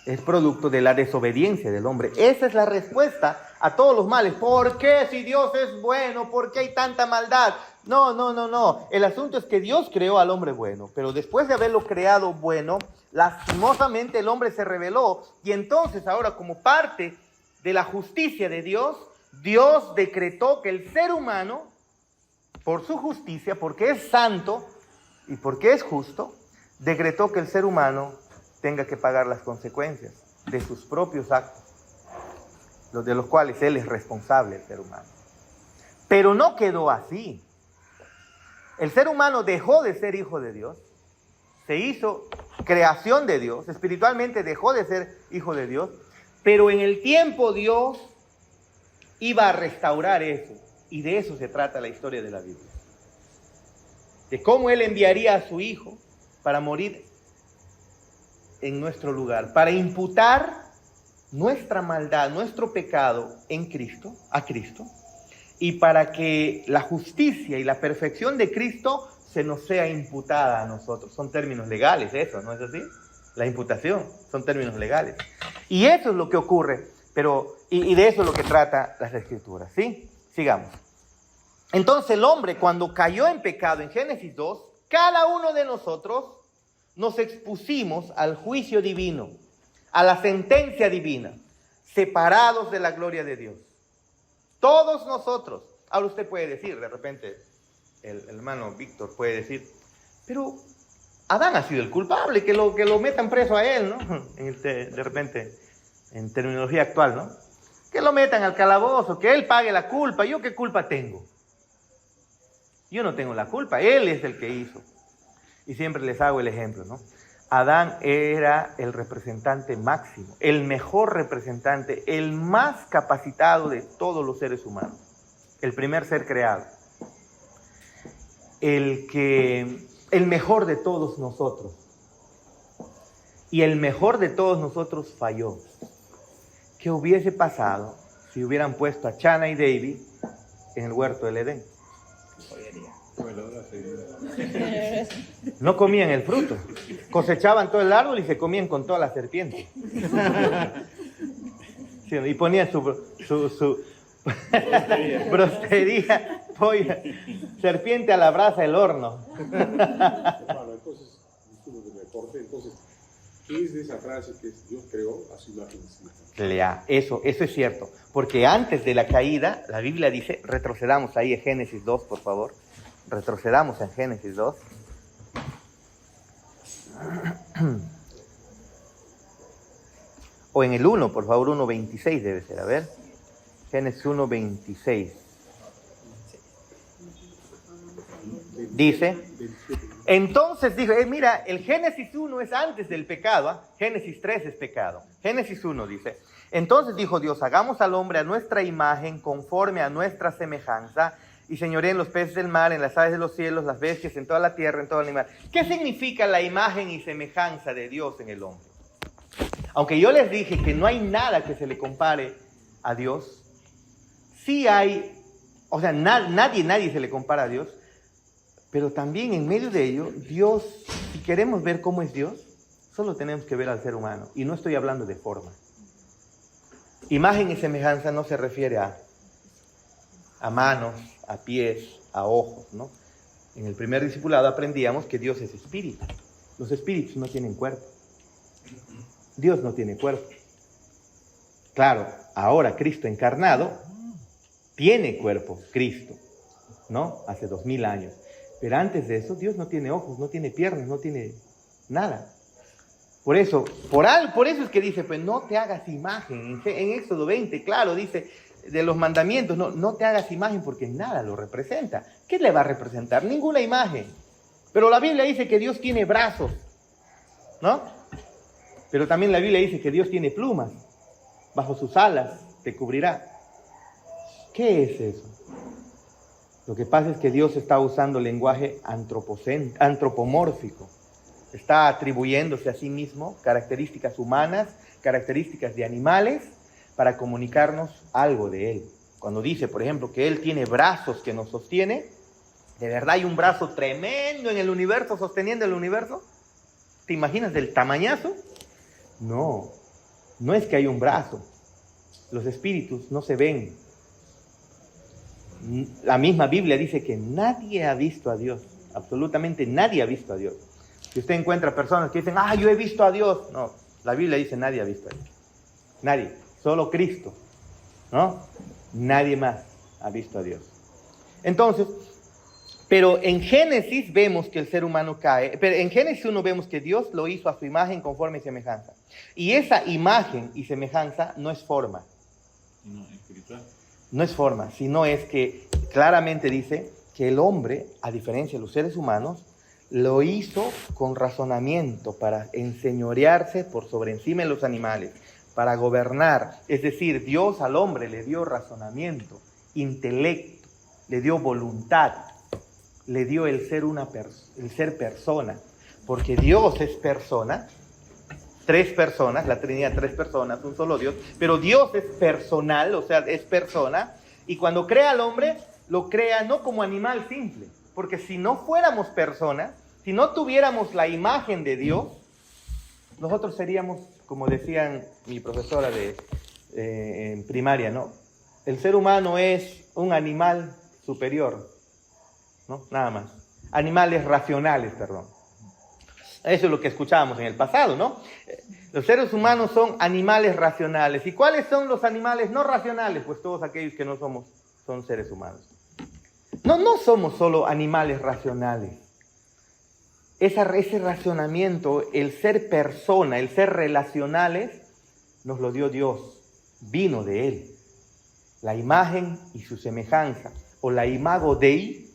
Es producto de la desobediencia del hombre. Esa es la respuesta a todos los males. ¿Por qué si Dios es bueno? ¿Por qué hay tanta maldad? No. El asunto es que Dios creó al hombre bueno, pero después de haberlo creado bueno, lastimosamente el hombre se rebeló. Y entonces ahora, como parte de la justicia de Dios, Dios decretó que el ser humano, por su justicia, porque es santo y porque es justo, decretó que el ser humano tenga que pagar las consecuencias de sus propios actos, los de los cuales él es responsable, el ser humano. Pero no quedó así. El ser humano dejó de ser hijo de Dios, se hizo creación de Dios, espiritualmente dejó de ser hijo de Dios, pero en el tiempo Dios iba a restaurar eso, y de eso se trata la historia de la Biblia. De cómo Él enviaría a su Hijo para morir en nuestro lugar, para imputar nuestra maldad, nuestro pecado en Cristo, a Cristo, y para que la justicia y la perfección de Cristo se nos sea imputada a nosotros. Son términos legales eso, ¿no es así? La imputación son términos legales. Y eso es lo que ocurre, y de eso es lo que trata las Escrituras, ¿sí? Sigamos. Entonces el hombre, cuando cayó en pecado en Génesis 2, cada uno de nosotros nos expusimos al juicio divino, a la sentencia divina, separados de la gloria de Dios. Todos nosotros. Ahora usted puede decir, de repente, el hermano Víctor puede decir: pero Adán ha sido el culpable, que lo metan preso a él, ¿no? De repente, en terminología actual, ¿no? Que lo metan al calabozo, que él pague la culpa. ¿Yo qué culpa tengo? Yo no tengo la culpa, él es el que hizo. Y siempre les hago el ejemplo, ¿no? Adán era el representante máximo, el mejor representante, el más capacitado de todos los seres humanos, el primer ser creado, el mejor de todos nosotros. Y el mejor de todos nosotros falló. ¿Qué hubiese pasado si hubieran puesto a Chana y David en el huerto del Edén? No comían el fruto, cosechaban todo el árbol y se comían con toda la serpiente. Sí, y ponían su brostería, pollo, serpiente a la brasa del horno. Hermano, entonces, disculpe que me corte, entonces, ¿qué es de esa frase que Dios creó a su imagen y semejanza? Eso es cierto, porque antes de la caída, la Biblia dice, retrocedamos ahí en Génesis 2, por favor. Retrocedamos en Génesis 2. O en el 1, por favor, 1:26 debe ser, a ver. Génesis 1:26. Dice, entonces dijo, mira, el Génesis 1 es antes del pecado, ¿eh? Génesis 3 es pecado. Génesis 1 dice, entonces dijo Dios, hagamos al hombre a nuestra imagen, conforme a nuestra semejanza, y señoreen los peces del mar, en las aves de los cielos, las bestias, en toda la tierra, en todo animal. ¿Qué significa la imagen y semejanza de Dios en el hombre? Aunque yo les dije que no hay nada que se le compare a Dios, sí hay, o sea, nadie se le compara a Dios, pero también en medio de ello, Dios, si queremos ver cómo es Dios, solo tenemos que ver al ser humano, y no estoy hablando de forma. Imagen y semejanza no se refiere a manos, a pies, a ojos, ¿no? En el primer discipulado aprendíamos que Dios es espíritu. Los espíritus no tienen cuerpo. Dios no tiene cuerpo. Claro, ahora Cristo encarnado tiene cuerpo, Cristo, ¿no? Hace 2000 años. Pero antes de eso, Dios no tiene ojos, no tiene piernas, no tiene nada. Por eso es que dice, pues no te hagas imagen. En Éxodo 20, claro, dice de los mandamientos, no te hagas imagen porque nada lo representa. ¿Qué le va a representar? Ninguna imagen. Pero la Biblia dice que Dios tiene brazos, ¿no? Pero también la Biblia dice que Dios tiene plumas. Bajo sus alas te cubrirá. ¿Qué es eso? Lo que pasa es que Dios está usando lenguaje antropomórfico. Está atribuyéndose a sí mismo características humanas, características de animales, para comunicarnos algo de Él. Cuando dice, por ejemplo, que Él tiene brazos que nos sostiene, ¿de verdad hay un brazo tremendo en el universo sosteniendo el universo? ¿Te imaginas del tamañazo? No es que hay un brazo. Los espíritus no se ven. La misma Biblia dice que nadie ha visto a Dios. Absolutamente nadie ha visto a Dios. Si usted encuentra personas que dicen, yo he visto a Dios. No, la Biblia dice nadie ha visto a Dios. Nadie, solo Cristo, ¿no? Nadie más ha visto a Dios. Entonces, pero en Génesis vemos que el ser humano cae. Pero en Génesis 1 vemos que Dios lo hizo a su imagen, conforme y semejanza. Y esa imagen y semejanza no es forma. No, espiritual. No es forma, sino es que claramente dice que el hombre, a diferencia de los seres humanos, lo hizo con razonamiento para enseñorearse por sobre encima de los animales, para gobernar. Es decir, Dios al hombre le dio razonamiento, intelecto, le dio voluntad, le dio el ser persona, porque Dios es persona, 3 personas, la Trinidad, 3 personas, un solo Dios, pero Dios es personal, o sea, es persona, y cuando crea al hombre, lo crea no como animal simple, porque si no fuéramos personas, si no tuviéramos la imagen de Dios, nosotros seríamos, como decían mi profesora en primaria, ¿no? El ser humano es un animal superior, ¿no? Nada más. Animales racionales, perdón. Eso es lo que escuchábamos en el pasado, ¿no? Los seres humanos son animales racionales. ¿Y cuáles son los animales no racionales? Pues todos aquellos que no son seres humanos. No somos solo animales racionales. Ese racionamiento, el ser persona, el ser relacionales, nos lo dio Dios. Vino de Él. La imagen y su semejanza, o la imago Dei,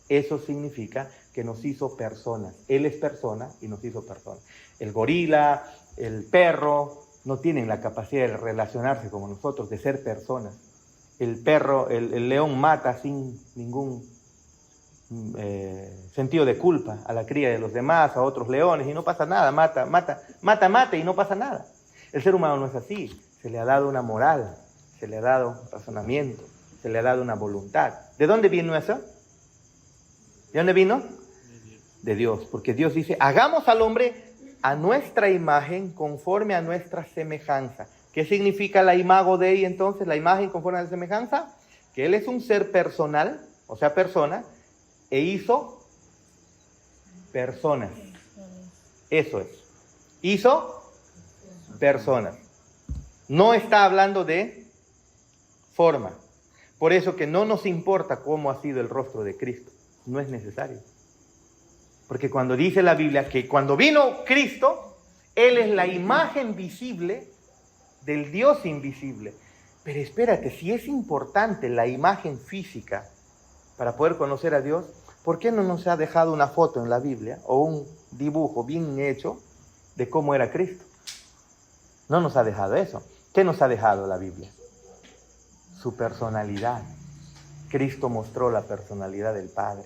eso significa que nos hizo personas. Él es persona y nos hizo personas. El gorila, el perro, no tienen la capacidad de relacionarse como nosotros, de ser personas. El perro, el león mata sin ningún sentido de culpa a la cría de los demás, a otros leones, y no pasa nada, mata y no pasa nada. El ser humano no es así, se le ha dado una moral, se le ha dado razonamiento, se le ha dado una voluntad. ¿De dónde vino eso? ¿De dónde vino? De Dios, porque Dios dice, hagamos al hombre a nuestra imagen, conforme a nuestra semejanza. ¿Qué significa la imago Dei entonces? La imagen conforme a la semejanza, que Él es un ser personal, o sea, persona, e hizo personas. Eso es. Hizo personas. No está hablando de forma. Por eso que no nos importa cómo ha sido el rostro de Cristo. No es necesario. Porque cuando dice la Biblia que cuando vino Cristo, Él es la imagen visible del Dios invisible. Pero espérate, si es importante la imagen física para poder conocer a Dios, ¿por qué no nos ha dejado una foto en la Biblia o un dibujo bien hecho de cómo era Cristo? No nos ha dejado eso. ¿Qué nos ha dejado la Biblia? Su personalidad. Cristo mostró la personalidad del Padre.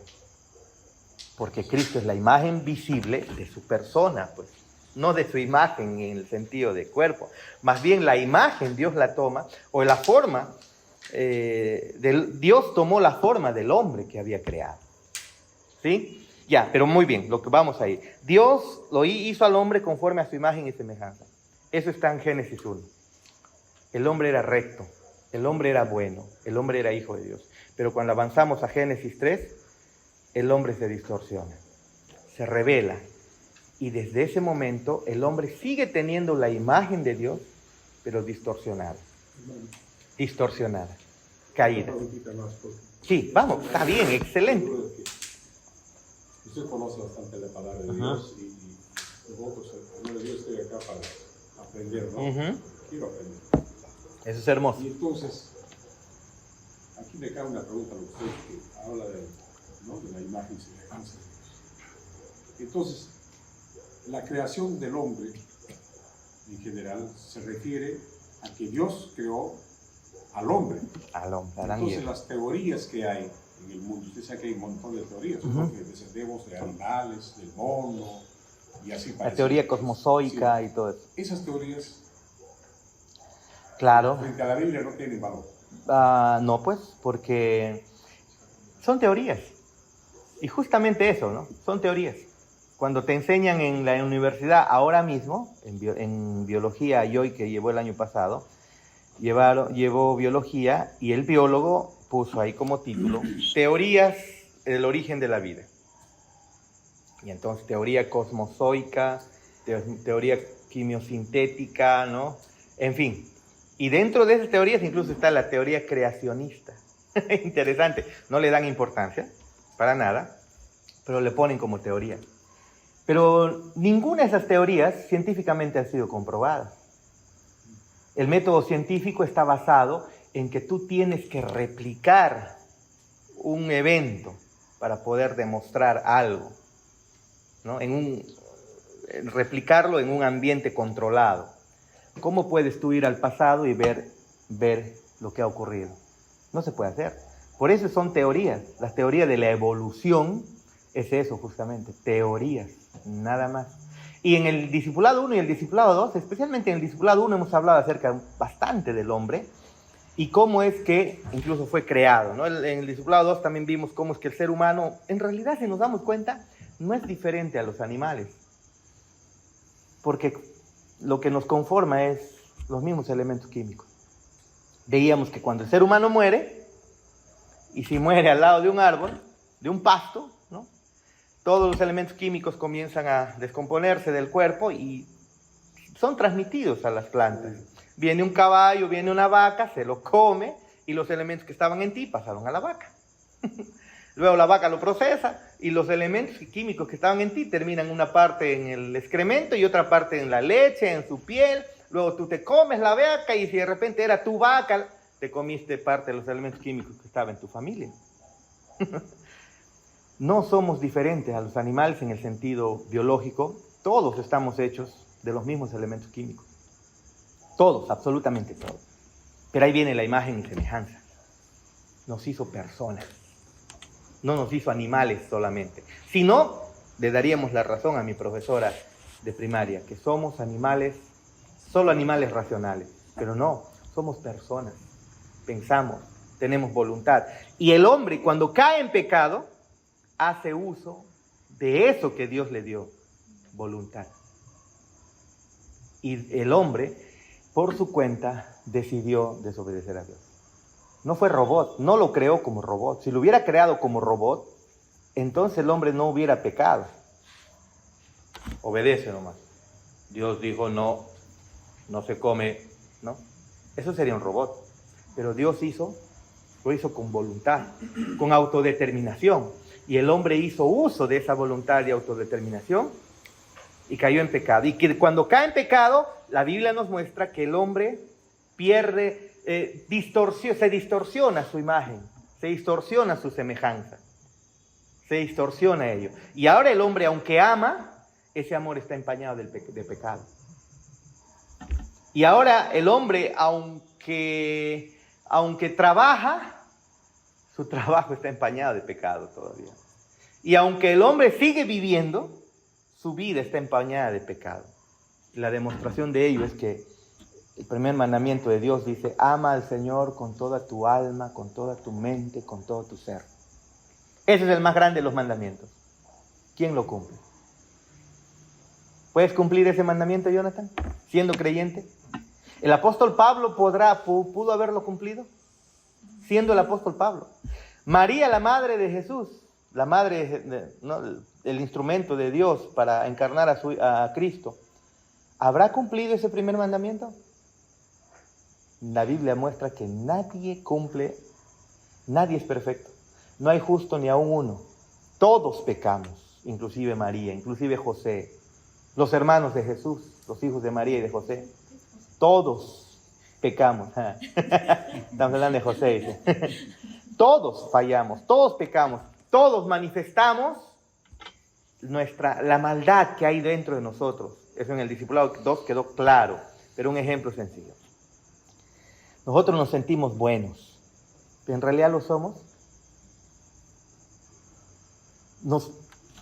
Porque Cristo es la imagen visible de su persona, pues. No de su imagen en el sentido de cuerpo. Más bien la imagen Dios la toma, o la forma, Dios tomó la forma del hombre que había creado. ¿Sí? Ya, pero muy bien, lo que vamos ahí. Dios lo hizo al hombre conforme a su imagen y semejanza. Eso está en Génesis 1. El hombre era recto, el hombre era bueno, el hombre era hijo de Dios. Pero cuando avanzamos a Génesis 3, el hombre se distorsiona, se revela. Y desde ese momento el hombre sigue teniendo la imagen de Dios, pero distorsionada. Distorsionada, caída. Sí, vamos, está bien, excelente. Usted conoce bastante la palabra de Dios y nosotros, yo estoy acá para aprender, ¿no? Quiero aprender. Eso es hermoso. Y entonces, aquí me cae una pregunta a usted que habla de, ¿no?, de la imagen y semejanza de Dios. Entonces, la creación del hombre, en general, se refiere a que Dios creó al hombre. Al hombre, entonces, las teorías que hay en el mundo, usted sabe que hay un montón de teorías, ¿no?, que descendemos de animales, del mono, y así parece. La teoría cosmozoica, sí, y todo eso. Esas teorías, claro, frente a la Biblia no tienen valor. No, pues, porque son teorías. Y justamente eso, ¿no? Son teorías. Cuando te enseñan en la universidad ahora mismo, en biología, Joy, que llevó el año pasado, llevó biología, y el biólogo puso ahí como título teorías del origen de la vida. Y entonces teoría cosmozoica, teoría quimiosintética, ¿no? En fin. Y dentro de esas teorías incluso está la teoría creacionista. Interesante. No le dan importancia, para nada, pero le ponen como teoría. Pero ninguna de esas teorías científicamente ha sido comprobada. El método científico está basado en que tú tienes que replicar un evento para poder demostrar algo, ¿no? Replicarlo en un ambiente controlado. ¿Cómo puedes tú ir al pasado y ver lo que ha ocurrido? No se puede hacer. Por eso son teorías. La teoría de la evolución es eso justamente, teorías, nada más. Y en el discipulado 1 y el discipulado 2, especialmente en el discipulado 1 hemos hablado acerca bastante del hombre y cómo es que incluso fue creado, ¿no? En el discipulado 2 también vimos cómo es que el ser humano, en realidad, si nos damos cuenta, no es diferente a los animales. Porque lo que nos conforma es los mismos elementos químicos. Veíamos que cuando el ser humano muere, y si muere al lado de un árbol, de un pasto, ¿no?, todos los elementos químicos comienzan a descomponerse del cuerpo y son transmitidos a las plantas. Viene un caballo, viene una vaca, se lo come y los elementos que estaban en ti pasaron a la vaca. Luego la vaca lo procesa y los elementos químicos que estaban en ti terminan una parte en el excremento y otra parte en la leche, en su piel. Luego tú te comes la vaca y si de repente era tu vaca, te comiste parte de los elementos químicos que estaban en tu familia. No somos diferentes a los animales en el sentido biológico. Todos estamos hechos de los mismos elementos químicos. Todos, absolutamente todos. Pero ahí viene la imagen y semejanza. Nos hizo personas. No nos hizo animales solamente. Si no, le daríamos la razón a mi profesora de primaria, que somos animales, solo animales racionales. Pero no, somos personas. Pensamos, tenemos voluntad. Y el hombre, cuando cae en pecado, hace uso de eso que Dios le dio, voluntad. Y el hombre, por su cuenta, decidió desobedecer a Dios. No fue robot, no lo creó como robot. Si lo hubiera creado como robot, entonces el hombre no hubiera pecado. Obedece nomás. Dios dijo, no se come, ¿no? Eso sería un robot. Pero Dios lo hizo con voluntad, con autodeterminación. Y el hombre hizo uso de esa voluntad y autodeterminación y cayó en pecado. Y que cuando cae en pecado, la Biblia nos muestra que el hombre pierde, se distorsiona su imagen, se distorsiona su semejanza, se distorsiona ello. Y ahora el hombre, aunque ama, ese amor está empañado de pecado. Y ahora el hombre, aunque trabaja, su trabajo está empañado de pecado todavía. Y aunque el hombre sigue viviendo, su vida está empañada de pecado. Y la demostración de ello es que el primer mandamiento de Dios dice, ama al Señor con toda tu alma, con toda tu mente, con todo tu ser. Ese es el más grande de los mandamientos. ¿Quién lo cumple? ¿Puedes cumplir ese mandamiento, Jonathan, siendo creyente? ¿El apóstol Pablo pudo haberlo cumplido? Siendo el apóstol Pablo. María, la madre de Jesús, la madre, el instrumento de Dios para encarnar a Cristo, ¿habrá cumplido ese primer mandamiento? La Biblia muestra que nadie cumple, nadie es perfecto. No hay justo ni aún uno. Todos pecamos, inclusive María, inclusive José, los hermanos de Jesús, los hijos de María y de José. Todos pecamos. Estamos hablando de José, dice. Todos fallamos, todos pecamos, todos manifestamos la maldad que hay dentro de nosotros. Eso en el discipulado 2 quedó claro, pero un ejemplo sencillo. Nosotros nos sentimos buenos, pero en realidad lo somos.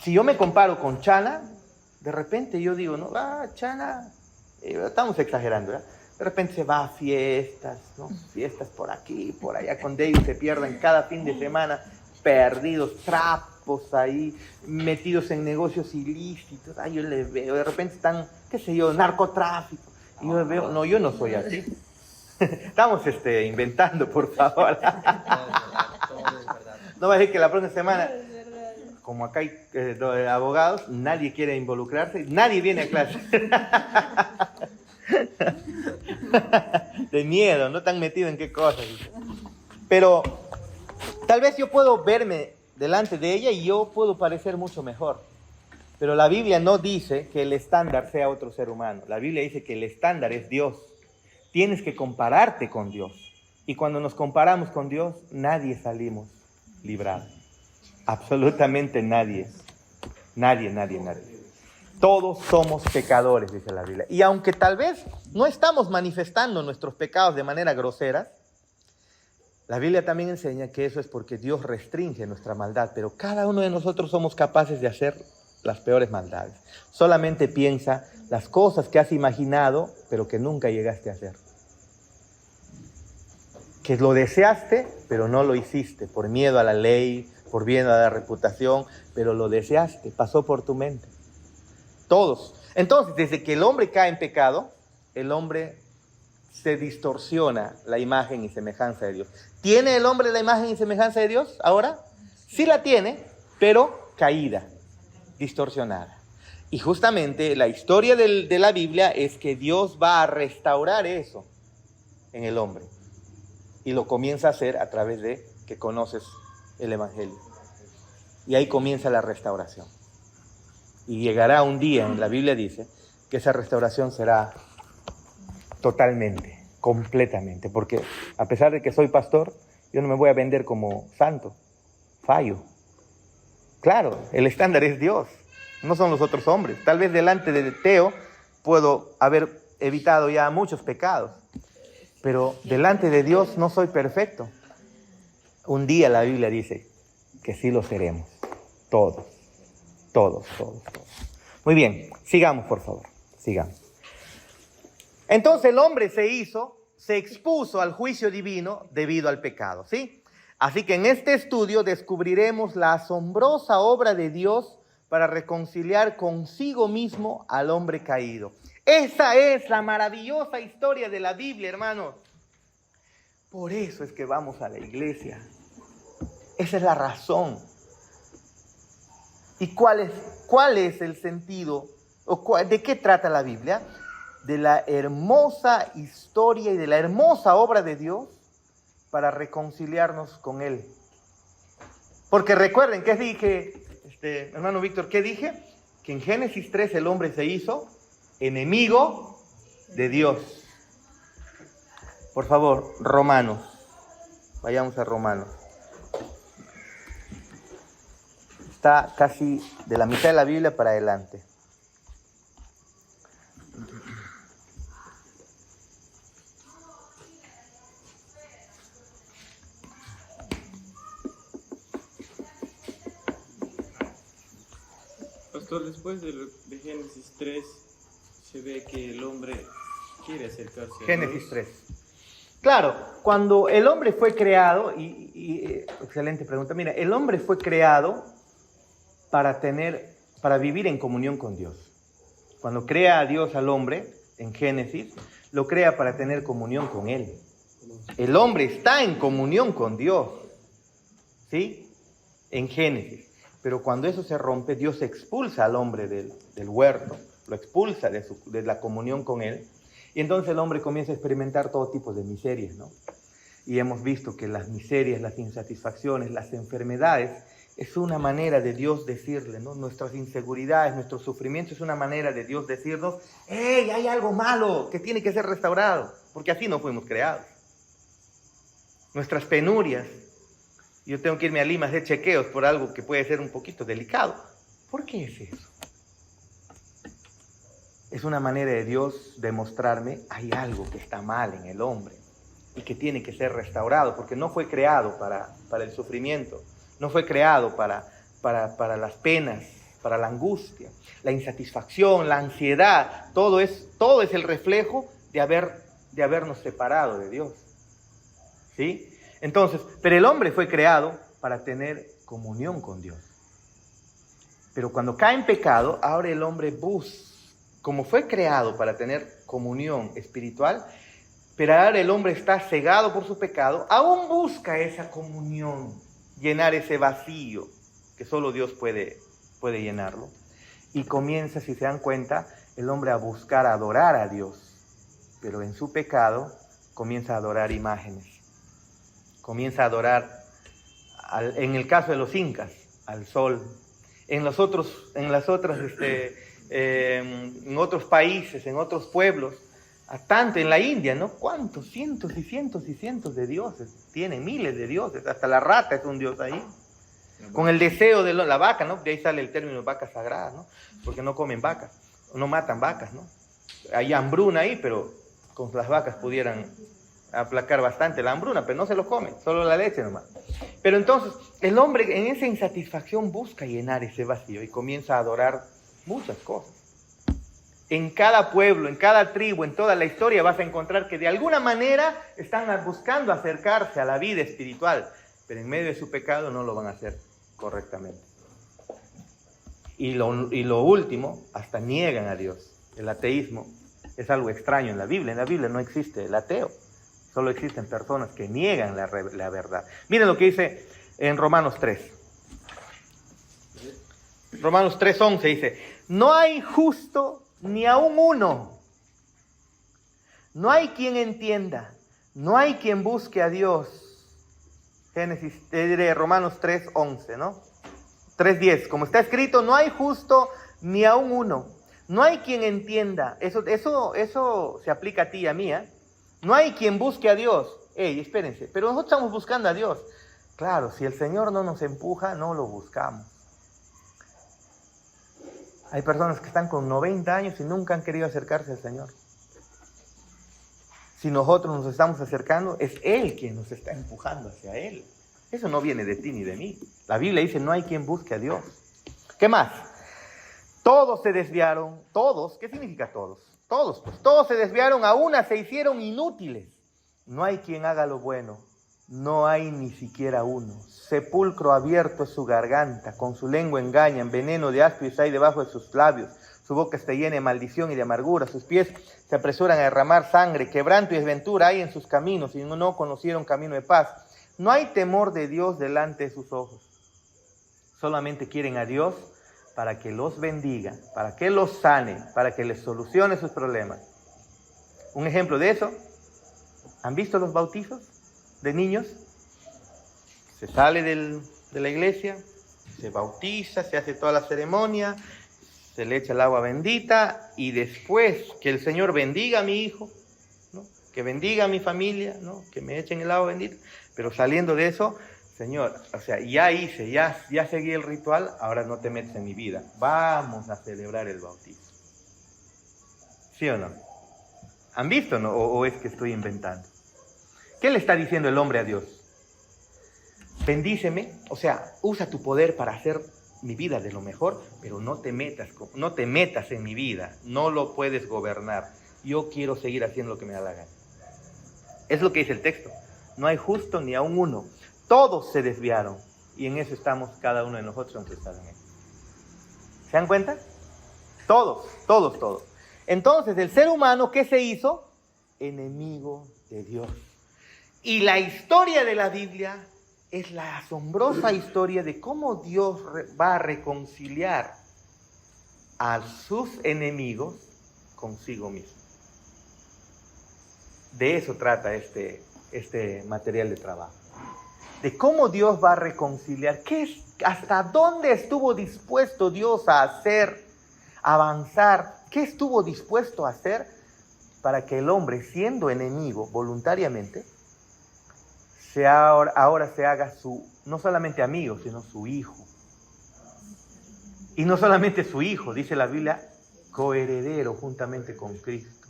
Si yo me comparo con Chana, de repente yo digo, no, Chana, estamos exagerando, ¿verdad? De repente se va a fiestas, ¿no? Fiestas por aquí, por allá, con David se pierden cada fin de semana, perdidos, trapos ahí, metidos en negocios ilícitos. Yo les veo, de repente están, qué sé yo, narcotráfico. Y yo les veo, no, yo no soy así. Estamos inventando, por favor. No va a decir que la próxima semana, como acá hay abogados, nadie quiere involucrarse, nadie viene a clase. De miedo, no tan metido en qué cosas. Pero tal vez yo puedo verme delante de ella y yo puedo parecer mucho mejor. Pero la Biblia no dice que el estándar sea otro ser humano. La Biblia dice que el estándar es Dios. Tienes que compararte con Dios. Y cuando nos comparamos con Dios, nadie salimos librados. Absolutamente nadie. Nadie. Todos somos pecadores, dice la Biblia. Y aunque tal vez no estamos manifestando nuestros pecados de manera grosera, la Biblia también enseña que eso es porque Dios restringe nuestra maldad. Pero cada uno de nosotros somos capaces de hacer las peores maldades. Solamente piensa las cosas que has imaginado, pero que nunca llegaste a hacer. Que lo deseaste, pero no lo hiciste, por miedo a la ley, por miedo a la reputación, pero lo deseaste, pasó por tu mente. Todos. Entonces, desde que el hombre cae en pecado, el hombre se distorsiona la imagen y semejanza de Dios. ¿Tiene el hombre la imagen y semejanza de Dios ahora? Sí la tiene, pero caída, distorsionada. Y justamente la historia de la Biblia es que Dios va a restaurar eso en el hombre. Y lo comienza a hacer a través de que conoces el Evangelio. Y ahí comienza la restauración. Y llegará un día, en la Biblia dice, que esa restauración será totalmente, completamente. Porque a pesar de que soy pastor, yo no me voy a vender como santo. Fallo. Claro, el estándar es Dios, no son los otros hombres. Tal vez delante de Teo puedo haber evitado ya muchos pecados, pero delante de Dios no soy perfecto. Un día la Biblia dice que sí lo seremos, todos. Muy bien, sigamos por favor, sigamos. Entonces el hombre se expuso al juicio divino debido al pecado, ¿sí? Así que en este estudio descubriremos la asombrosa obra de Dios para reconciliar consigo mismo al hombre caído. Esa es la maravillosa historia de la Biblia, hermanos. Por eso es que vamos a la iglesia. Esa es la razón. ¿Y cuál es el sentido? ¿De qué trata la Biblia? De la hermosa historia y de la hermosa obra de Dios para reconciliarnos con Él. Porque recuerden, ¿qué dije, hermano Víctor? ¿Qué dije? Que en Génesis 3 el hombre se hizo enemigo de Dios. Por favor, Romanos. Vayamos a Romanos. Está casi de la mitad de la Biblia para adelante. Pastor, después de Génesis 3 se ve que el hombre quiere acercarse a Génesis Dios. 3. Claro, cuando el hombre fue creado, excelente pregunta, mira, el hombre fue creado para vivir en comunión con Dios. Cuando crea a Dios al hombre, en Génesis, lo crea para tener comunión con Él. El hombre está en comunión con Dios, ¿sí? En Génesis. Pero cuando eso se rompe, Dios expulsa al hombre del huerto, lo expulsa de la comunión con Él. Y entonces el hombre comienza a experimentar todo tipo de miserias, ¿no? Y hemos visto que las miserias, las insatisfacciones, las enfermedades, es una manera de Dios decirle, ¿no? Nuestras inseguridades, nuestros sufrimientos, es una manera de Dios decirnos, ¡hey, hay algo malo que tiene que ser restaurado! Porque así no fuimos creados. Nuestras penurias. Yo tengo que irme a Lima a hacer chequeos por algo que puede ser un poquito delicado. ¿Por qué es eso? Es una manera de Dios demostrarme, hay algo que está mal en el hombre y que tiene que ser restaurado, porque no fue creado para el sufrimiento, no fue creado para las penas, para la angustia, la insatisfacción, la ansiedad. Todo es el reflejo de habernos separado de Dios, ¿sí? Entonces, pero el hombre fue creado para tener comunión con Dios. Pero cuando cae en pecado, ahora el hombre como fue creado para tener comunión espiritual, pero ahora el hombre está cegado por su pecado, aún busca esa comunión, llenar ese vacío que solo Dios puede llenarlo. Y comienza, si se dan cuenta, el hombre a buscar adorar a Dios, pero en su pecado comienza a adorar imágenes. Comienza a adorar, en el caso de los incas, al sol. En otros países, en otros pueblos, tanto en la India, ¿no? ¿Cuántos? Cientos y cientos y cientos de dioses. Tienen miles de dioses. Hasta la rata es un dios ahí. Con el deseo de la vaca, ¿no? De ahí sale el término vaca sagrada, ¿no? Porque no comen vacas, no matan vacas, ¿no? Hay hambruna ahí, pero con las vacas pudieran aplacar bastante la hambruna, pero no se lo comen, solo la leche nomás. Pero entonces, el hombre en esa insatisfacción busca llenar ese vacío y comienza a adorar muchas cosas. En cada pueblo, en cada tribu, en toda la historia vas a encontrar que de alguna manera están buscando acercarse a la vida espiritual, pero en medio de su pecado no lo van a hacer correctamente. Y lo último, hasta niegan a Dios. El ateísmo es algo extraño en la Biblia. En la Biblia no existe el ateo. Solo existen personas que niegan la verdad. Miren lo que dice en Romanos 3. Romanos 3:11 dice, no hay justo ni aun uno. No hay quien entienda. No hay quien busque a Dios. Romanos 3:11, ¿no? 3:10. Como está escrito, no hay justo ni aun uno. No hay quien entienda. Eso se aplica a ti y a mí, ¿eh? No hay quien busque a Dios. Espérense, pero nosotros estamos buscando a Dios. Claro, si el Señor no nos empuja, no lo buscamos. Hay personas que están con 90 años y nunca han querido acercarse al Señor. Si nosotros nos estamos acercando, es Él quien nos está empujando hacia Él. Eso no viene de ti ni de mí. La Biblia dice, no hay quien busque a Dios. ¿Qué más? Todos se desviaron. ¿Todos? ¿Qué significa todos? Todos, pues. Todos se desviaron, a una se hicieron inútiles. No hay quien haga lo bueno. No hay ni siquiera uno. Sepulcro abierto es su garganta. Con su lengua engañan. Veneno de áspidos hay debajo de sus labios. Su boca está llena de maldición y de amargura. Sus pies se apresuran a derramar sangre. Quebranto y desventura hay en sus caminos y no conocieron camino de paz. No hay temor de Dios delante de sus ojos. Solamente quieren a Dios para que los bendiga, para que los sane, para que les solucione sus problemas. Un ejemplo de eso, ¿han visto los bautizos de niños? Se sale de la iglesia, se bautiza, se hace toda la ceremonia, se le echa el agua bendita y después que el Señor bendiga a mi hijo, ¿no? Que bendiga a mi familia, ¿no? Que me echen el agua bendita, pero saliendo de eso, Señor, o sea, ya seguí el ritual, ahora no te metes en mi vida, vamos a celebrar el bautismo. ¿Sí o no? ¿Han visto, no? ¿O es que estoy inventando? ¿Qué le está diciendo el hombre a Dios? Bendíceme, o sea, usa tu poder para hacer mi vida de lo mejor, pero no te metas en mi vida, no lo puedes gobernar. Yo quiero seguir haciendo lo que me da la gana. Es lo que dice el texto. No hay justo ni aun uno. Todos se desviaron y en eso estamos cada uno de nosotros aunque está en él. ¿Se dan cuenta? Todos. Entonces, el ser humano, ¿qué se hizo? Enemigo de Dios. Y la historia de la Biblia es la asombrosa historia de cómo Dios va a reconciliar a sus enemigos consigo mismo. De eso trata este material de trabajo. De cómo Dios va a reconciliar, hasta dónde estuvo dispuesto Dios a hacer, avanzar, qué estuvo dispuesto a hacer para que el hombre, siendo enemigo voluntariamente, ahora se haga no solamente amigo, sino su hijo. Y no solamente su hijo, dice la Biblia, coheredero juntamente con Cristo.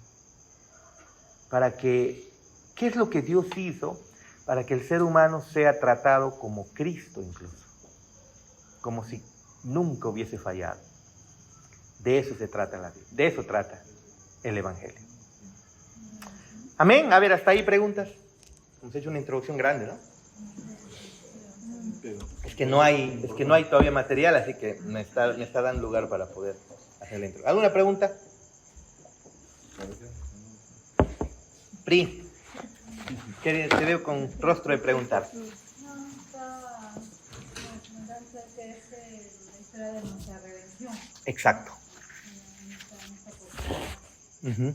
¿qué es lo que Dios hizo? Para que el ser humano sea tratado como Cristo incluso. Como si nunca hubiese fallado. De eso se trata la Biblia. De eso trata el Evangelio. Amén. A ver, hasta ahí preguntas. Hemos hecho una introducción grande, ¿no? Es que no hay todavía material, así que me está dando lugar para poder hacer la introducción. ¿Alguna pregunta? Pri, te veo con rostro de preguntar. No, está comentando que es la historia de nuestra redención. Exacto. Nuestra postura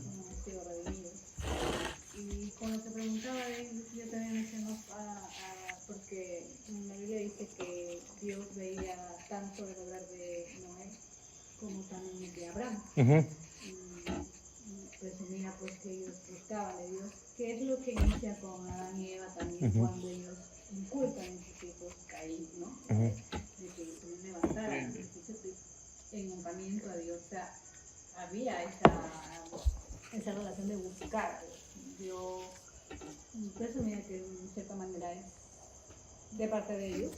como sido redimidos. Y con lo que preguntaba yo también menciono porque en la Biblia dice que Dios veía tanto el obrar de Noé como también el de Abraham. Y presumía pues que ellos buscaban de Dios. ¿Qué es lo que inicia con Adán y Eva también cuando ellos inculpan en sus hijos Caín, ¿no? De que se levantaran en un camino a Dios. O sea, había esa relación de buscar a Dios. Yo presumía que en cierta manera es de parte de ellos,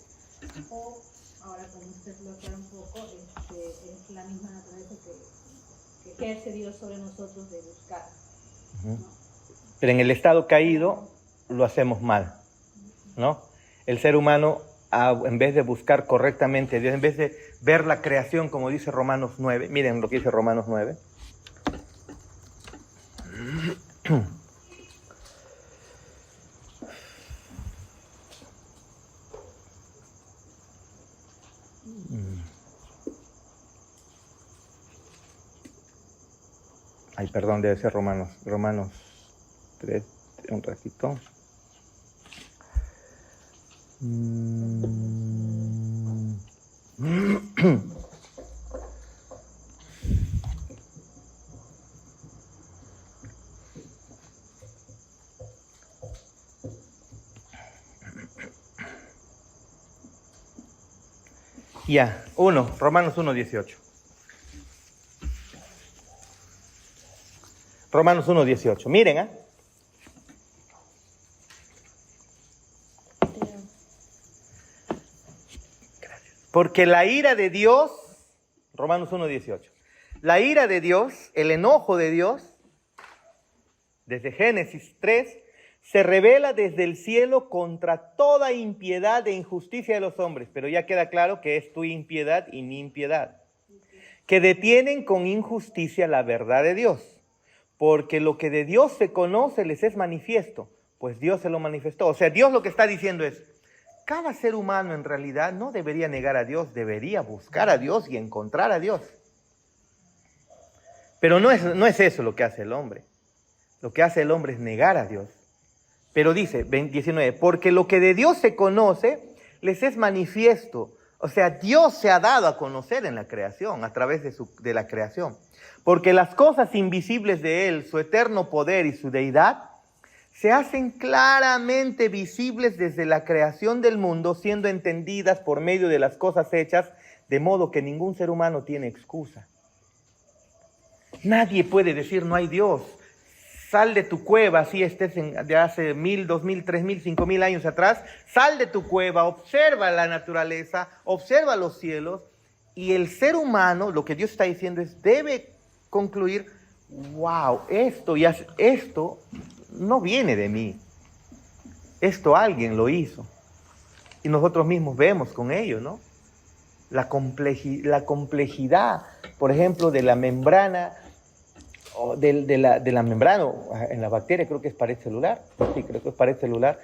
o ahora como usted lo aclara un poco, es la misma naturaleza que ejerce Dios sobre nosotros de buscar, ¿no? Pero en el estado caído lo hacemos mal, ¿no? El ser humano, en vez de buscar correctamente a Dios, en vez de ver la creación como dice Romanos 9, miren lo que dice Romanos 9. Ay, perdón, debe ser Romanos 3, un ratito. Ya, Romanos 1:18. Romanos 1:18. Miren, ¿eh? Porque la ira de Dios, Romanos 1:18, la ira de Dios, el enojo de Dios, desde Génesis 3, se revela desde el cielo contra toda impiedad e injusticia de los hombres, pero ya queda claro que es tu impiedad y mi impiedad, que detienen con injusticia la verdad de Dios, porque lo que de Dios se conoce les es manifiesto, pues Dios se lo manifestó. O sea, Dios lo que está diciendo es, cada ser humano en realidad no debería negar a Dios, debería buscar a Dios y encontrar a Dios. Pero no es eso lo que hace el hombre. Lo que hace el hombre es negar a Dios. Pero dice, 19, porque lo que de Dios se conoce les es manifiesto. O sea, Dios se ha dado a conocer en la creación, a través de la creación. Porque las cosas invisibles de Él, su eterno poder y su deidad, se hacen claramente visibles desde la creación del mundo, siendo entendidas por medio de las cosas hechas, de modo que ningún ser humano tiene excusa. Nadie puede decir no hay Dios. Sal de tu cueva, así estés de hace 1000, 2000, 3000, 5000 años atrás, sal de tu cueva, observa la naturaleza, observa los cielos, y el ser humano, lo que Dios está diciendo es, debe concluir, wow, esto no viene de mí. Esto alguien lo hizo. Y nosotros mismos vemos con ello, ¿no? La complejidad, por ejemplo, de la membrana, o de la membrana, en la bacteria creo que es pared celular. Sí, creo que es pared celular.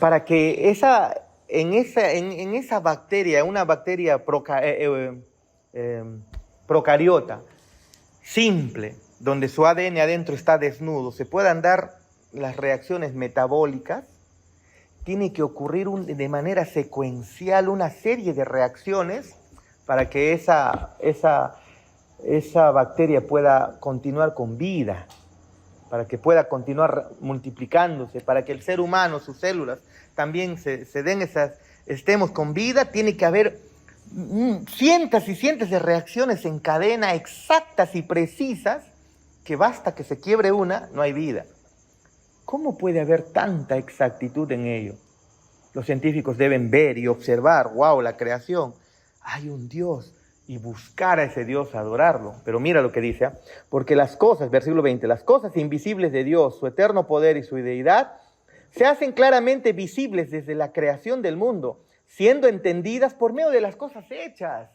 Para que en esa bacteria, una bacteria procariota, simple, donde su ADN adentro está desnudo, se puedan dar las reacciones metabólicas, tiene que ocurrir de manera secuencial una serie de reacciones para que esa bacteria pueda continuar con vida, para que pueda continuar multiplicándose, para que el ser humano, sus células, también estemos con vida. Tiene que haber cientos y cientos de reacciones en cadena exactas y precisas, que basta que se quiebre una, no hay vida. ¿Cómo puede haber tanta exactitud en ello? Los científicos deben ver y observar, wow, la creación. Hay un Dios, y buscar a ese Dios, adorarlo. Pero mira lo que dice, porque las cosas, versículo 20, las cosas invisibles de Dios, su eterno poder y su deidad, se hacen claramente visibles desde la creación del mundo, siendo entendidas por medio de las cosas hechas.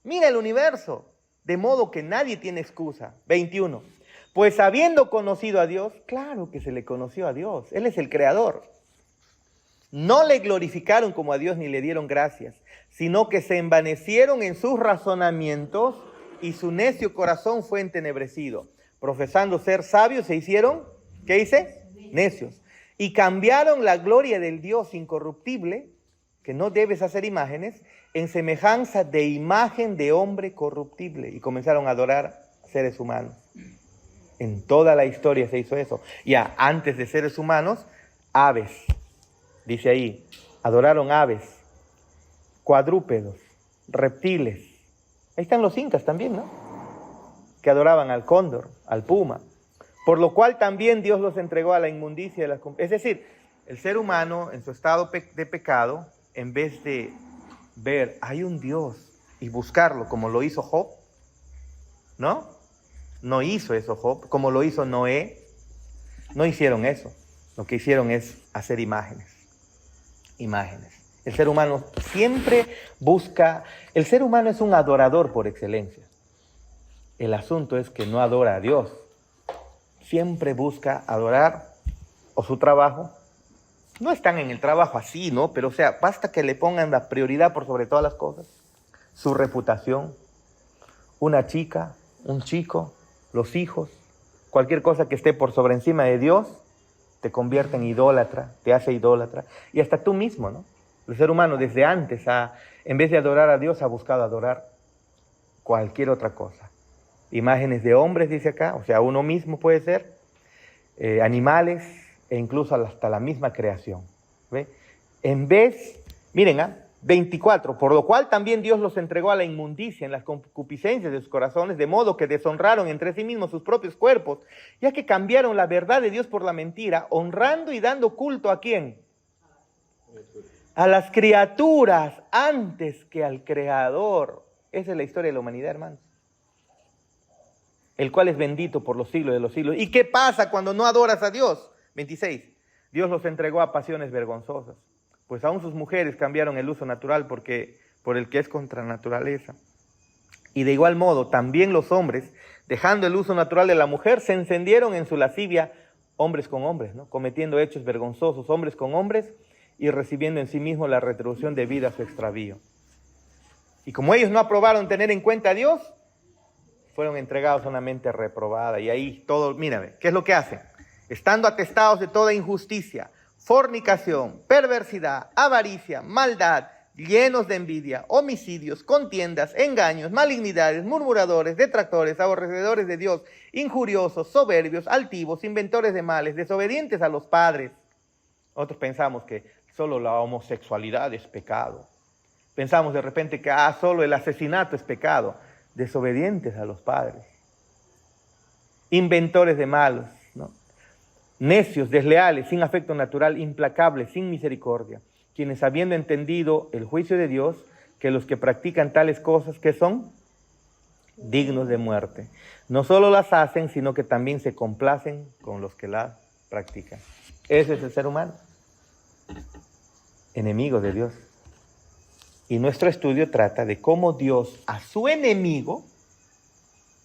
Mira el universo, de modo que nadie tiene excusa. 21. Pues habiendo conocido a Dios, claro que se le conoció a Dios, Él es el creador. No le glorificaron como a Dios ni le dieron gracias, sino que se envanecieron en sus razonamientos y su necio corazón fue entenebrecido. Profesando ser sabios se hicieron, ¿qué dice? Necios. Y cambiaron la gloria del Dios incorruptible, que no debes hacer imágenes, en semejanza de imagen de hombre corruptible. Y comenzaron a adorar seres humanos. En toda la historia se hizo eso. Ya antes de seres humanos, aves. Dice ahí, adoraron aves, cuadrúpedos, reptiles. Ahí están los incas también, ¿no? Que adoraban al cóndor, al puma. Por lo cual también Dios los entregó a la inmundicia de las... Es decir, el ser humano en su estado de pecado, en vez de ver, hay un Dios y buscarlo como lo hizo Job, ¿no? No hizo eso Job, como lo hizo Noé. No hicieron eso. Lo que hicieron es hacer imágenes. El ser humano siempre busca, el ser humano es un adorador por excelencia. El asunto es que no adora a Dios. Siempre busca adorar o su trabajo. No están en el trabajo así, ¿no? Pero o sea, basta que le pongan la prioridad por sobre todas las cosas. Su reputación, una chica, un chico, los hijos, cualquier cosa que esté por sobre encima de Dios, te convierte en idólatra, te hace idólatra. Y hasta tú mismo, ¿no? El ser humano desde antes, en vez de adorar a Dios, ha buscado adorar cualquier otra cosa. Imágenes de hombres, dice acá, o sea, uno mismo puede ser, animales e incluso hasta la misma creación. ¿Ve? En vez, miren, 24, por lo cual también Dios los entregó a la inmundicia en las concupiscencias de sus corazones, de modo que deshonraron entre sí mismos sus propios cuerpos, ya que cambiaron la verdad de Dios por la mentira, honrando y dando culto ¿a quién? A las criaturas antes que al Creador. Esa es la historia de la humanidad, hermanos. El cual es bendito por los siglos de los siglos. ¿Y qué pasa cuando no adoras a Dios? 26. Dios los entregó a pasiones vergonzosas, pues aún sus mujeres cambiaron el uso natural por el que es contra naturaleza. Y de igual modo, también los hombres, dejando el uso natural de la mujer, se encendieron en su lascivia, hombres con hombres, ¿no? Cometiendo hechos vergonzosos, hombres con hombres, y recibiendo en sí mismo la retribución debida a su extravío. Y como ellos no aprobaron tener en cuenta a Dios, fueron entregados a una mente reprobada. Y ahí todo, mírame, ¿qué es lo que hacen? Estando atestados de toda injusticia, fornicación, perversidad, avaricia, maldad, llenos de envidia, homicidios, contiendas, engaños, malignidades, murmuradores, detractores, aborrecedores de Dios, injuriosos, soberbios, altivos, inventores de males, desobedientes a los padres. Nosotros pensamos que solo la homosexualidad es pecado. Pensamos de repente que solo el asesinato es pecado. Desobedientes a los padres. Inventores de malos, ¿no? Necios, desleales, sin afecto natural, implacables, sin misericordia, quienes habiendo entendido el juicio de Dios, que los que practican tales cosas, ¿qué son? Dignos de muerte. No solo las hacen, sino que también se complacen con los que las practican. Ese es el ser humano, enemigo de Dios. Y nuestro estudio trata de cómo Dios a su enemigo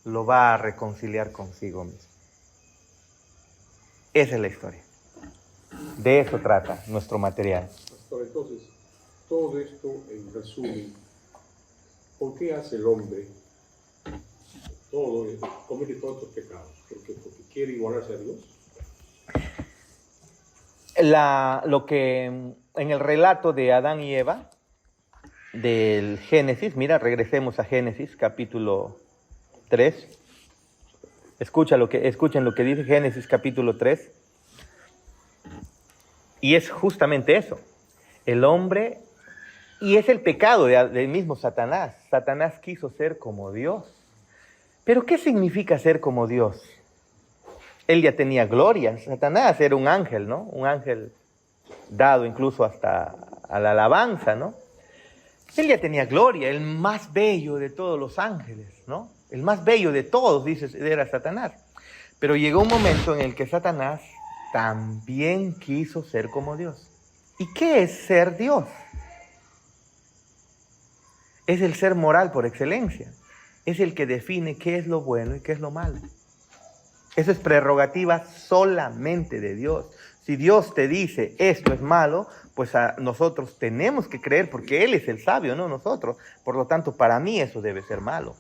lo va a reconciliar consigo mismo. Esa es la historia. De eso trata nuestro material. Pastor, entonces, todo esto en resumen, ¿por qué hace el hombre comete todos estos pecados? ¿Porque quiere igualarse a Dios? Lo que en el relato de Adán y Eva, del Génesis, mira, regresemos a Génesis, capítulo 3. Escuchen lo que dice Génesis, capítulo 3. Y es justamente eso. El hombre, y es el pecado del mismo Satanás. Satanás quiso ser como Dios. Pero ¿qué significa ser como Dios? Él ya tenía gloria. Satanás era un ángel, ¿no? Un ángel dado incluso hasta a la alabanza, ¿no? Él ya tenía gloria, el más bello de todos los ángeles, ¿no? El más bello de todos, dice, era Satanás. Pero llegó un momento en el que Satanás también quiso ser como Dios. ¿Y qué es ser Dios? Es el ser moral por excelencia. Es el que define qué es lo bueno y qué es lo malo. Eso es prerrogativa solamente de Dios. Si Dios te dice esto es malo, pues nosotros tenemos que creer porque Él es el sabio, no nosotros. Por lo tanto, para mí eso debe ser malo.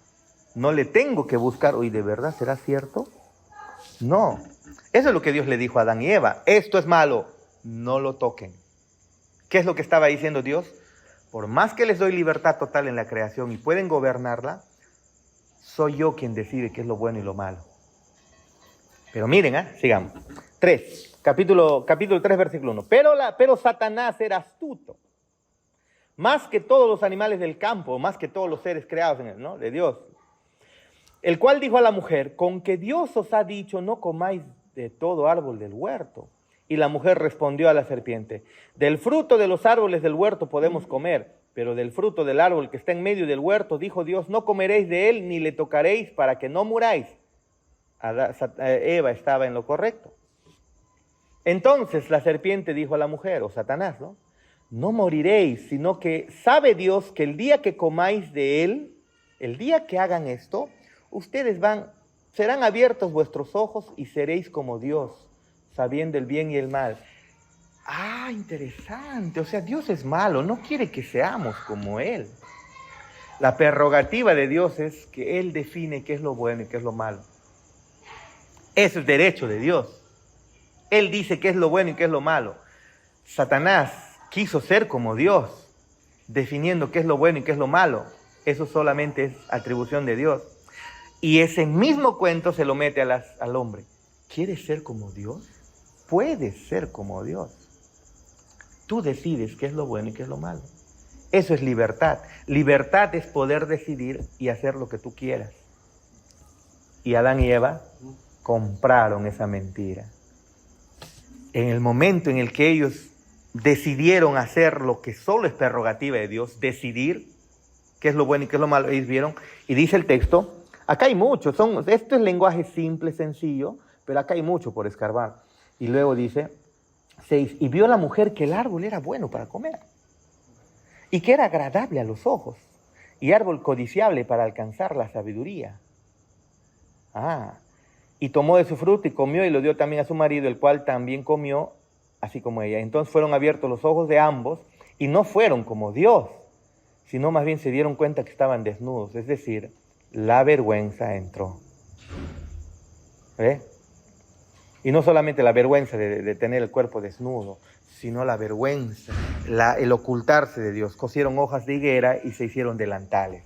No le tengo que buscar, ¿de verdad será cierto? No. Eso es lo que Dios le dijo a Adán y Eva. Esto es malo, no lo toquen. ¿Qué es lo que estaba diciendo Dios? Por más que les doy libertad total en la creación y pueden gobernarla, soy yo quien decide qué es lo bueno y lo malo. Pero miren, sigamos. 3, capítulo 3, versículo 1. Pero Satanás era astuto, más que todos los animales del campo, más que todos los seres creados de Dios. El cual dijo a la mujer, con que Dios os ha dicho, no comáis de todo árbol del huerto. Y la mujer respondió a la serpiente, del fruto de los árboles del huerto podemos comer, pero del fruto del árbol que está en medio del huerto, dijo Dios, no comeréis de él ni le tocaréis para que no muráis. Eva estaba en lo correcto. Entonces la serpiente dijo a la mujer, o Satanás, no moriréis, sino que sabe Dios que el día que comáis de él, el día que hagan esto, ustedes serán abiertos vuestros ojos y seréis como Dios, sabiendo el bien y el mal. Interesante. O sea, Dios es malo, no quiere que seamos como Él. La prerrogativa de Dios es que Él define qué es lo bueno y qué es lo malo. Eso es derecho de Dios. Él dice qué es lo bueno y qué es lo malo. Satanás quiso ser como Dios, definiendo qué es lo bueno y qué es lo malo. Eso solamente es atribución de Dios. Y ese mismo cuento se lo mete al hombre. ¿Quieres ser como Dios? Puedes ser como Dios. Tú decides qué es lo bueno y qué es lo malo. Eso es libertad. Libertad es poder decidir y hacer lo que tú quieras. Y Adán y Eva compraron esa mentira. En el momento en el que ellos decidieron hacer lo que solo es prerrogativa de Dios, decidir qué es lo bueno y qué es lo malo, ellos vieron, y dice el texto, acá hay mucho, esto es lenguaje simple, sencillo, pero acá hay mucho por escarbar. Y luego dice, 6, y vio la mujer que el árbol era bueno para comer, y que era agradable a los ojos, y árbol codiciable para alcanzar la sabiduría. Y tomó de su fruto y comió y lo dio también a su marido, el cual también comió, así como ella. Entonces fueron abiertos los ojos de ambos y no fueron como Dios, sino más bien se dieron cuenta que estaban desnudos. Es decir, la vergüenza entró. ¿Ve? Y no solamente la vergüenza de tener el cuerpo desnudo, sino la vergüenza, el ocultarse de Dios. Cosieron hojas de higuera y se hicieron delantales.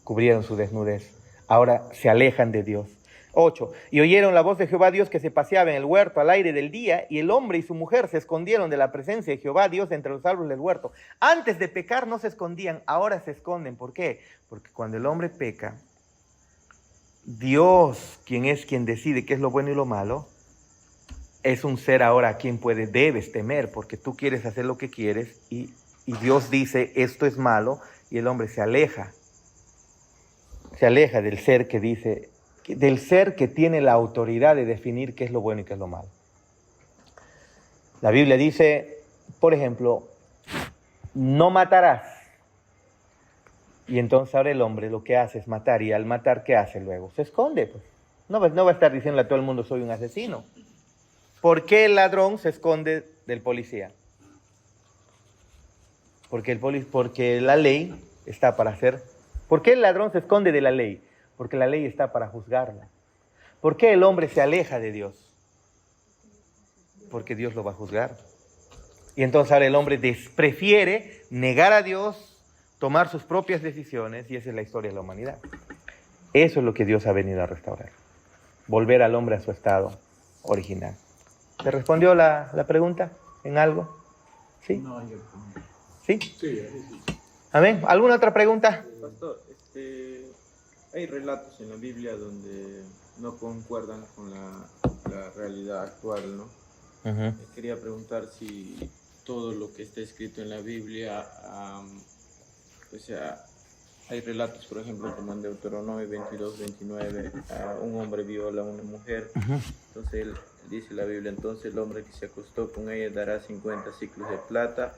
Cubrieron su desnudez. Ahora se alejan de Dios. 8. Y oyeron la voz de Jehová Dios que se paseaba en el huerto al aire del día, y el hombre y su mujer se escondieron de la presencia de Jehová Dios entre los árboles del huerto. Antes de pecar no se escondían, ahora se esconden. ¿Por qué? Porque cuando el hombre peca, Dios, quien es quien decide qué es lo bueno y lo malo, es un ser ahora a quien debes temer, porque tú quieres hacer lo que quieres y Dios dice esto es malo, y el hombre se aleja del ser que dice, del ser que tiene la autoridad de definir qué es lo bueno y qué es lo malo. La Biblia dice, por ejemplo, no matarás. Y entonces ahora el hombre lo que hace es matar, y al matar, ¿qué hace luego? Se esconde, pues. No va a estar diciéndole a todo el mundo soy un asesino. ¿Por qué el ladrón se esconde del policía? Porque la ley está para hacer. ¿Por qué el ladrón se esconde de la ley? Porque la ley está para juzgarla. ¿Por qué el hombre se aleja de Dios? Porque Dios lo va a juzgar. Y entonces ahora el hombre prefiere negar a Dios, tomar sus propias decisiones, y esa es la historia de la humanidad. Eso es lo que Dios ha venido a restaurar. Volver al hombre a su estado original. ¿Te respondió la pregunta en algo? ¿Sí? No, yo... ¿Sí? Sí. Amén. ¿Alguna otra pregunta? Pastor, hay relatos en la Biblia donde no concuerdan con la realidad actual, ¿no? Uh-huh. Quería preguntar si todo lo que está escrito en la Biblia, hay relatos, por ejemplo, como en Deuteronomio 22, 29, un hombre viola a una mujer. Uh-huh. Entonces dice la Biblia, entonces el hombre que se acostó con ella dará 50 ciclos de plata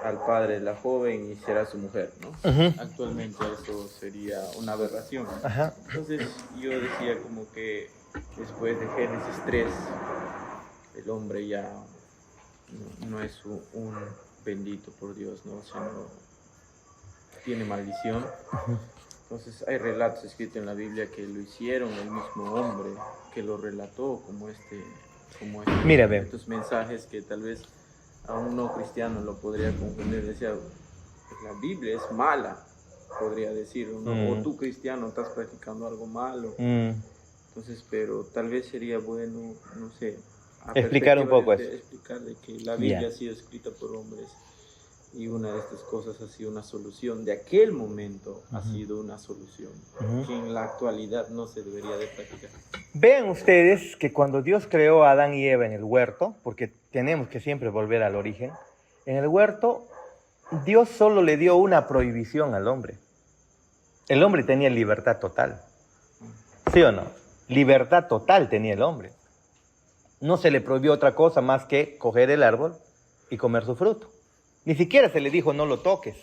al padre de la joven y será su mujer, ¿no? Uh-huh. Actualmente eso sería una aberración. Ajá. Entonces yo decía como que después de Génesis 3, el hombre ya no es un bendito por Dios, ¿no? Sino tiene maldición. Uh-huh. Entonces hay relatos escritos en la Biblia que lo hicieron el mismo hombre, que lo relató como Mira, ve. estos mensajes que tal vez a un no cristiano lo podría confundir. Decía, la Biblia es mala, podría decir, ¿no? O tú cristiano estás practicando algo malo. Entonces, pero tal vez sería bueno, no sé, explicar un poco eso. Explicar de que la Biblia ha sido escrita por hombres y una de estas cosas ha sido una solución. De aquel momento ha sido una solución que en la actualidad no se debería de practicar. Vean ustedes que cuando Dios creó a Adán y Eva en el huerto, porque tenemos que siempre volver al origen, en el huerto Dios solo le dio una prohibición al hombre. El hombre tenía libertad total. ¿Sí o no? Libertad total tenía el hombre. No se le prohibió otra cosa más que coger el árbol y comer su fruto. Ni siquiera se le dijo no lo toques.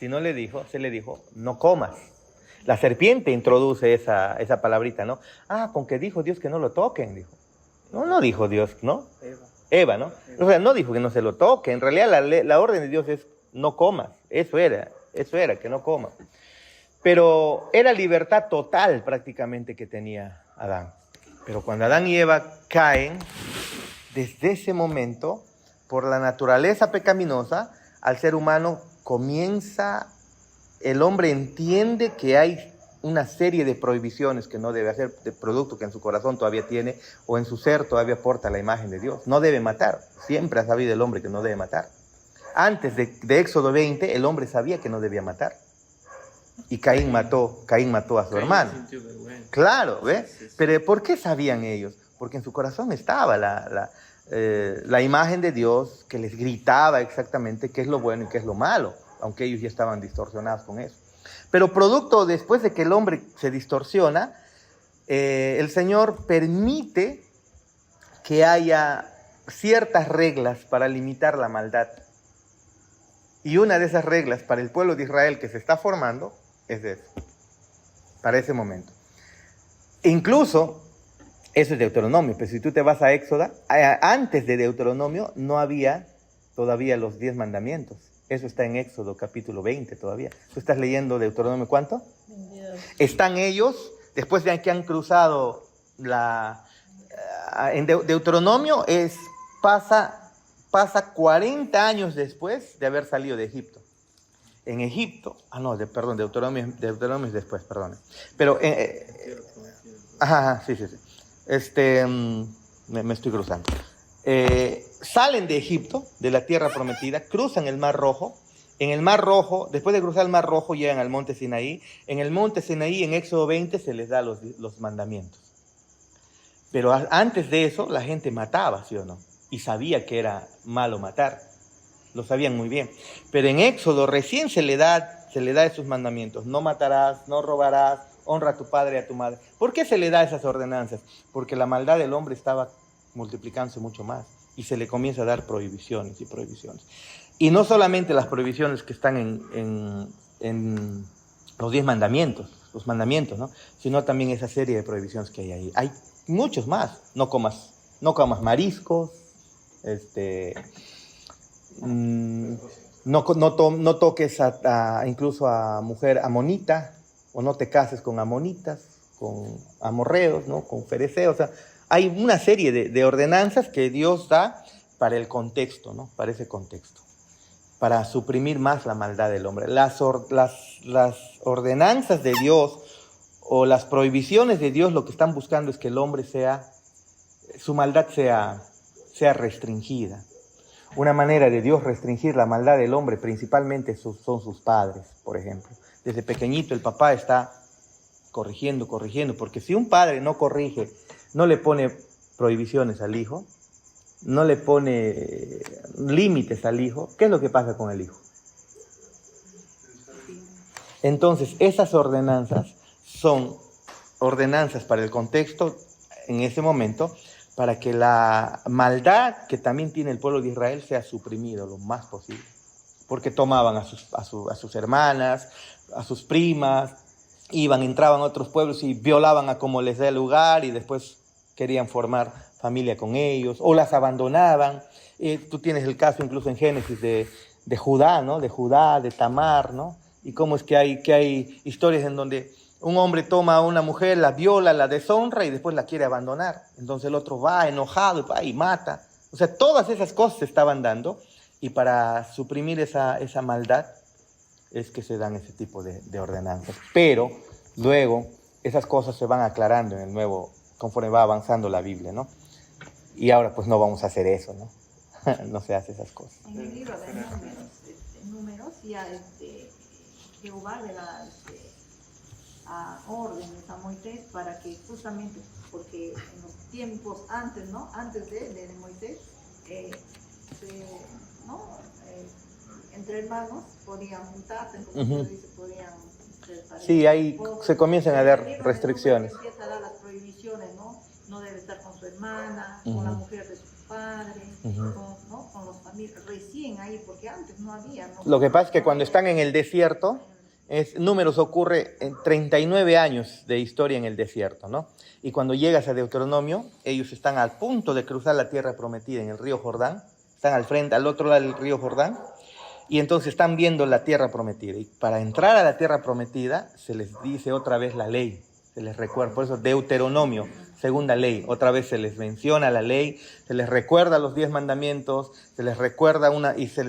Se le dijo no comas. La serpiente introduce esa palabrita, ¿no? Con que dijo Dios que no lo toquen, dijo. No dijo Dios, ¿no? Eva, ¿no? O sea, no dijo que no se lo toque. En realidad la orden de Dios es no comas. Eso era, que no coma. Pero era libertad total prácticamente que tenía Adán. Pero cuando Adán y Eva caen, desde ese momento, por la naturaleza pecaminosa, al ser humano el hombre entiende que hay una serie de prohibiciones que no debe hacer, de producto que en su corazón todavía tiene, o en su ser todavía porta la imagen de Dios. No debe matar. Siempre ha sabido el hombre que no debe matar. antes de Éxodo 20, el hombre sabía que no debía matar. Y Caín mató a su hermano. Sintió vergüenza. Claro, ¿ves? Sí, sí, sí. Pero ¿por qué sabían ellos? Porque en su corazón estaba la imagen de Dios que les gritaba exactamente qué es lo bueno y qué es lo malo, aunque ellos ya estaban distorsionados con eso. Pero producto después de que el hombre se distorsiona, el Señor permite que haya ciertas reglas para limitar la maldad. Y una de esas reglas para el pueblo de Israel que se está formando es eso, para ese momento. Incluso, eso es Deuteronomio, pero si tú te vas a Éxodo, antes de Deuteronomio no había todavía los 10 mandamientos. Eso está en Éxodo capítulo 20 todavía. ¿Tú estás leyendo Deuteronomio cuánto? 22. Están ellos, después de que han cruzado en Deuteronomio pasa 40 años después de haber salido de Egipto. En Egipto, Deuteronomio es después, perdón. Pero, sí. Me estoy cruzando. Salen de Egipto, de la tierra prometida, cruzan el Mar Rojo. En el Mar Rojo, después de cruzar el Mar Rojo, llegan al monte Sinaí. En el monte Sinaí, en Éxodo 20, se les da los mandamientos. Pero antes de eso, la gente mataba, ¿sí o no? Y sabía que era malo matar. Lo sabían muy bien. Pero en Éxodo recién se le da esos mandamientos. No matarás, no robarás, honra a tu padre y a tu madre. ¿Por qué se le da esas ordenanzas? Porque la maldad del hombre estaba multiplicándose mucho más. Y se le comienza a dar prohibiciones y prohibiciones. Y no solamente las prohibiciones que están en los 10 mandamientos, los mandamientos, ¿no? Sino también esa serie de prohibiciones que hay ahí. Hay muchos más. No comas mariscos, no toques incluso a mujer amonita, o no te cases con amonitas, con amorreos, ¿no? Con fereceos. O sea, hay una serie de ordenanzas que Dios da para el contexto, ¿no? Para ese contexto, para suprimir más la maldad del hombre. Las ordenanzas de Dios o las prohibiciones de Dios lo que están buscando es que el hombre su maldad sea restringida. Una manera de Dios restringir la maldad del hombre principalmente son sus padres, por ejemplo. Desde pequeñito el papá está corrigiendo, porque si un padre no corrige, no le pone prohibiciones al hijo, no le pone límites al hijo, ¿qué es lo que pasa con el hijo? Entonces, esas ordenanzas son ordenanzas para el contexto en ese momento, para que la maldad que también tiene el pueblo de Israel sea suprimido lo más posible. Porque tomaban a sus hermanas, a sus primas, entraban a otros pueblos y violaban a como les dé lugar y después querían formar familia con ellos, o las abandonaban. Tú tienes el caso incluso en Génesis de Judá, ¿no? De Judá, de Tamar, ¿no? Y cómo es que hay historias en donde un hombre toma a una mujer, la viola, la deshonra y después la quiere abandonar. Entonces el otro va enojado y mata. O sea, todas esas cosas se estaban dando y para suprimir esa maldad es que se dan ese tipo de ordenanzas. Pero luego esas cosas se van aclarando en el nuevo, conforme va avanzando la Biblia, ¿no? Y ahora pues no vamos a hacer eso, ¿no? No se hace esas cosas. En el libro de números ya Jehová le da a órdenes a Moisés para que justamente, porque en los tiempos antes, ¿no? Antes de Moisés, entre hermanos podían juntarse, como se dice, podían... Sí, ahí se comienzan a dar restricciones. Empieza a dar las prohibiciones, ¿no? No debe estar con su hermana, con la mujer de su padre, con los familiares, recién ahí, porque antes no había. ¿No? Lo que pasa es que cuando están en el desierto, Números ocurre en 39 años de historia en el desierto, ¿no? Y cuando llegas a Deuteronomio, ellos están al punto de cruzar la tierra prometida en el río Jordán, están al otro lado del río Jordán, y entonces están viendo la tierra prometida. Y para entrar a la tierra prometida, se les dice otra vez la ley, se les recuerda, por eso Deuteronomio, segunda ley, otra vez se les menciona la ley, se les recuerda los 10 mandamientos, se les recuerda se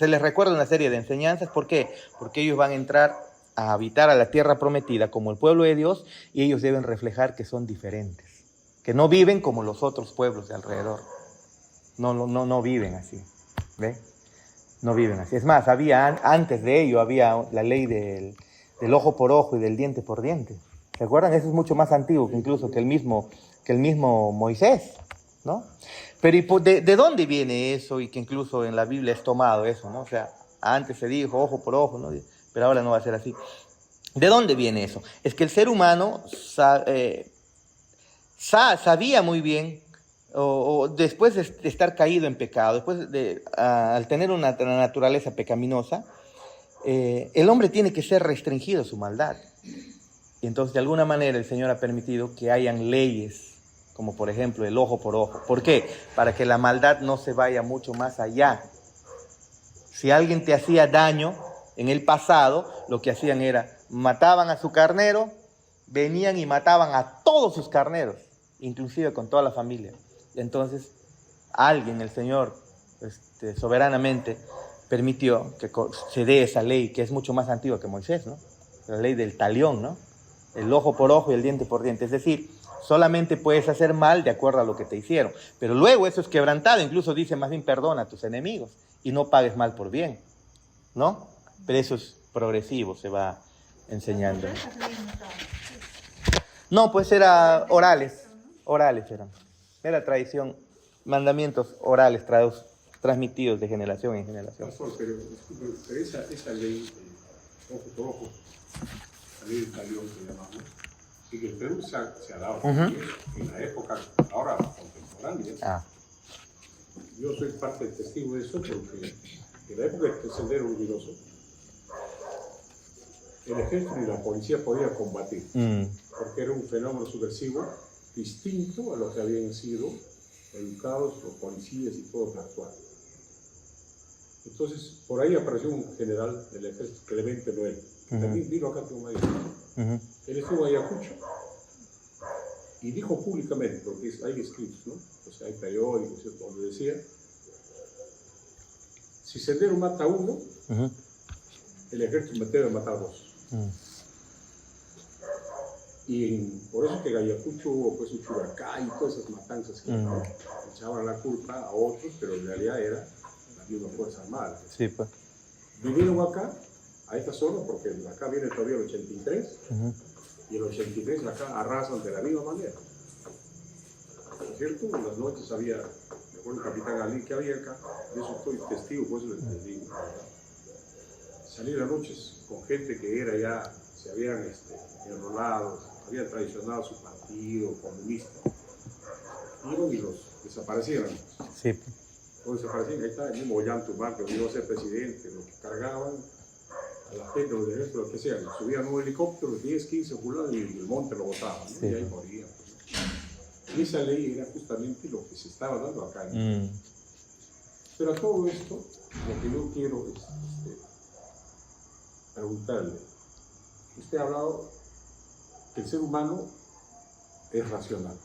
les recuerda una serie de enseñanzas. ¿Por qué? Porque ellos van a entrar a habitar a la tierra prometida como el pueblo de Dios y ellos deben reflejar que son diferentes, que no viven como los otros pueblos de alrededor, no viven así, ¿ve? no viven así. Es más, antes de ello había la ley del ojo por ojo y del diente por diente. ¿Se acuerdan? Eso es mucho más antiguo que incluso que el mismo Moisés, ¿no? Pero ¿de dónde viene eso? Y que incluso en la Biblia es tomado eso, ¿no? O sea, antes se dijo ojo por ojo, ¿no? Pero ahora no va a ser así. ¿De dónde viene eso? Es que el ser humano sabía muy bien, o después de estar caído en pecado, al tener una naturaleza pecaminosa, el hombre tiene que ser restringido a su maldad. Y entonces, de alguna manera, el Señor ha permitido que hayan leyes, como por ejemplo el ojo por ojo. ¿Por qué? Para que la maldad no se vaya mucho más allá. Si alguien te hacía daño en el pasado, lo que hacían era, mataban a su carnero, venían y mataban a todos sus carneros, inclusive con toda la familia. Entonces, el Señor, soberanamente, permitió que se dé esa ley, que es mucho más antigua que Moisés, ¿no? La ley del talión, ¿no? El ojo por ojo y el diente por diente. Es decir, solamente puedes hacer mal de acuerdo a lo que te hicieron. Pero luego eso es quebrantado. Incluso dice, más bien perdona a tus enemigos y no pagues mal por bien, ¿no? Pero eso es progresivo, se va enseñando. No, pues era orales eran. Era tradición, mandamientos orales transmitidos de generación en generación. Pastor, pero esa ley, ojo por ojo, la ley del talión que llamamos, y que el Perú se ha dado en la época ahora contemporánea. Yo soy parte del testigo de eso porque en la época del Sendero Luminoso, el ejército y la policía podían combatir, porque era un fenómeno subversivo distinto a lo que habían sido educados los policías y todos actuales. Entonces, por ahí apareció un general del ejército, Clemente Noel, que también vino acá a Ayacucho. Él estuvo en Ayacucho y dijo públicamente, porque hay escritos, ¿no? O sea, hay periódicos, ¿cierto? Donde decía, si Sendero mata a uno, el ejército debe matar a dos. Y por eso que en Ayacucho hubo pues un Churacá y todas esas matanzas que echaban la culpa a otros, pero en realidad era la misma Fuerza Armada. Sí, pues. Vinieron acá, a esta zona, porque acá viene todavía el 83, y el 83 acá arrasan de la misma manera. ¿No es cierto? En las noches había, me acuerdo el capitán Ali que había acá, de eso estoy testigo, pues les digo. Salir a las noches con gente que era ya, se habían enrolado, habían traicionado su partido comunista, iban y los desaparecían. Sí. Los desaparecían, ahí está el mismo Ollantumala, que iba a ser presidente, los que cargaban a la gente, los de lo que sea, subían un helicóptero de 10, 15 pulgadas y el monte lo botaban, ¿no? Sí. Y ahí morían. Y esa ley era justamente lo que se estaba dando acá. Pero a todo esto, lo que yo quiero es preguntarle. Usted ha hablado que el ser humano es racional.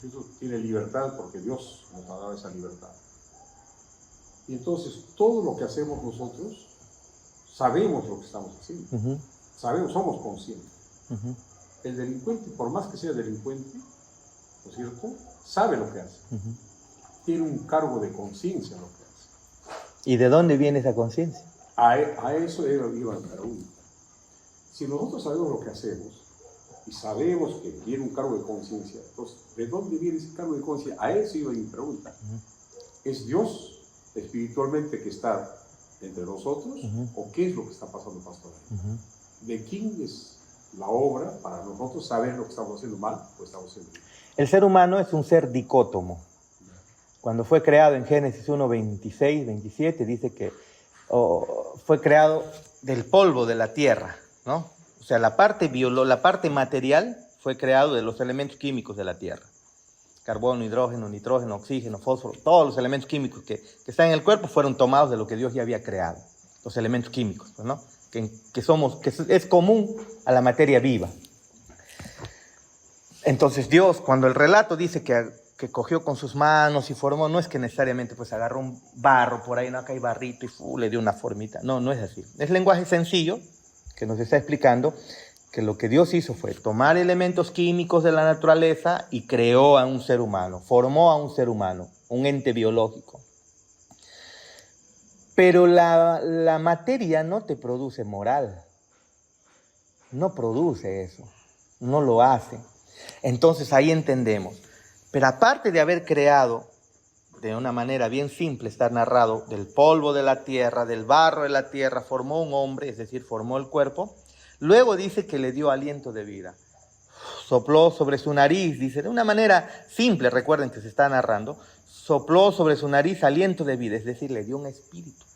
¿No? Tiene libertad porque Dios nos ha dado esa libertad. Y entonces, todo lo que hacemos nosotros, sabemos lo que estamos haciendo. Sabemos, somos conscientes. El delincuente, por más que sea delincuente, ¿no es cierto?, sabe lo que hace. Tiene un cargo de conciencia lo que hace. ¿Y de dónde viene esa conciencia? A eso iba a cada uno. Si nosotros sabemos lo que hacemos y sabemos que tiene un cargo de conciencia, entonces, ¿de dónde viene ese cargo de conciencia? A eso iba mi pregunta. ¿Es Dios espiritualmente que está entre nosotros o qué es lo que está pasando, pastor? ¿De quién es la obra para nosotros saber lo que estamos haciendo mal o estamos haciendo bien? El ser humano es un ser dicótomo. Cuando fue creado en Génesis 1, 26, 27, dice que fue creado del polvo de la tierra, ¿no? O sea, la parte material fue creado de los elementos químicos de la tierra. Carbono, hidrógeno, nitrógeno, oxígeno, fósforo, todos los elementos químicos que están en el cuerpo fueron tomados de lo que Dios ya había creado. Los elementos químicos, ¿no? Que es común a la materia viva. Entonces Dios, cuando el relato dice que cogió con sus manos y formó, no es que necesariamente pues agarró un barro por ahí, no, acá hay barrito y le dio una formita. No es así. Es lenguaje sencillo que nos está explicando que lo que Dios hizo fue tomar elementos químicos de la naturaleza y creó a un ser humano, formó a un ser humano, un ente biológico. Pero la materia no te produce moral. No produce eso. No lo hace. Entonces ahí entendemos. Pero aparte de haber creado, de una manera bien simple, está narrado, del polvo de la tierra, del barro de la tierra, formó un hombre, es decir, formó el cuerpo. Luego dice que le dio aliento de vida. Sopló sobre su nariz, dice, de una manera simple, recuerden que se está narrando, sopló sobre su nariz aliento de vida, es decir, le dio un espíritu.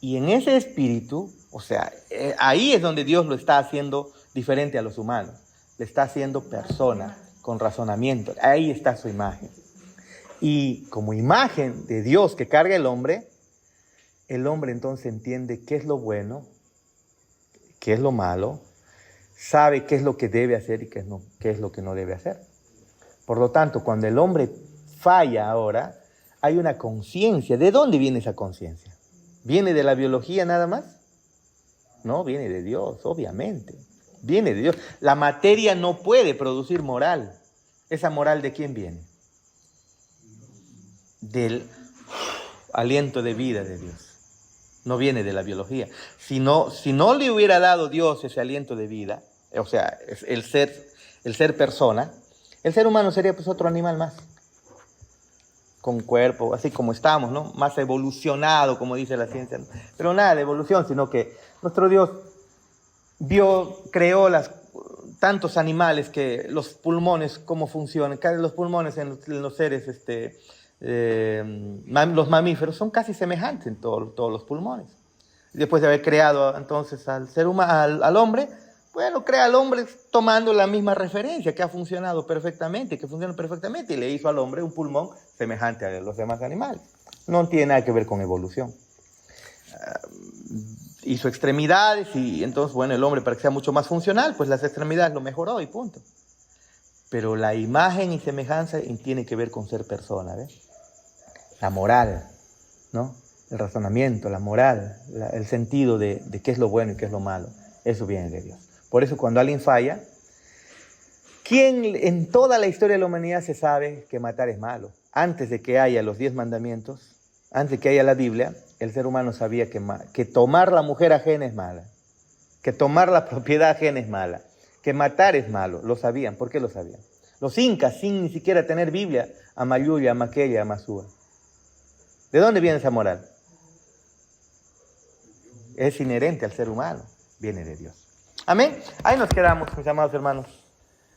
Y en ese espíritu, o sea, ahí es donde Dios lo está haciendo diferente a los humanos. Le está haciendo persona, con razonamiento. Ahí está su imagen. Y como imagen de Dios que carga el hombre entonces entiende qué es lo bueno, qué es lo malo, sabe qué es lo que debe hacer y qué es lo que no debe hacer. Por lo tanto, cuando el hombre falla ahora, hay una conciencia. ¿De dónde viene esa conciencia? ¿Viene de la biología nada más? No, viene de Dios, obviamente. Viene de Dios. La materia no puede producir moral. ¿Esa moral de quién viene? Del aliento de vida de Dios. No viene de la biología. Si no le hubiera dado Dios ese aliento de vida, o sea, el ser persona, el ser humano sería pues otro animal más. Con cuerpo, así como estamos, ¿no? Más evolucionado, como dice la ciencia. Pero nada de evolución, sino que nuestro Dios creó tantos animales, que los pulmones, cómo funcionan. Los pulmones en los seres, los mamíferos, son casi semejantes en todos los pulmones. Después de haber creado entonces al hombre, bueno, crea al hombre tomando la misma referencia que ha funcionado perfectamente, que funciona perfectamente, y le hizo al hombre un pulmón semejante a los demás animales. No tiene nada que ver con evolución. Hizo extremidades y entonces, bueno, el hombre, para que sea mucho más funcional, pues las extremidades lo mejoró y punto. Pero la imagen y semejanza tiene que ver con ser persona, ¿ves? La moral, ¿no? El razonamiento, la moral, el sentido de qué es lo bueno y qué es lo malo. Eso viene de Dios. Por eso cuando alguien falla, en toda la historia de la humanidad se sabe que matar es malo. Antes de que haya los 10 mandamientos, antes de que haya la Biblia, el ser humano sabía que tomar la mujer ajena es mala, que tomar la propiedad ajena es mala, que matar es malo. Lo sabían. ¿Por qué lo sabían? Los incas, sin ni siquiera tener Biblia, Amayuya, Amaqueya, Amazúa. ¿De dónde viene esa moral? Es inherente al ser humano, viene de Dios. Amén. Ahí nos quedamos, mis amados hermanos.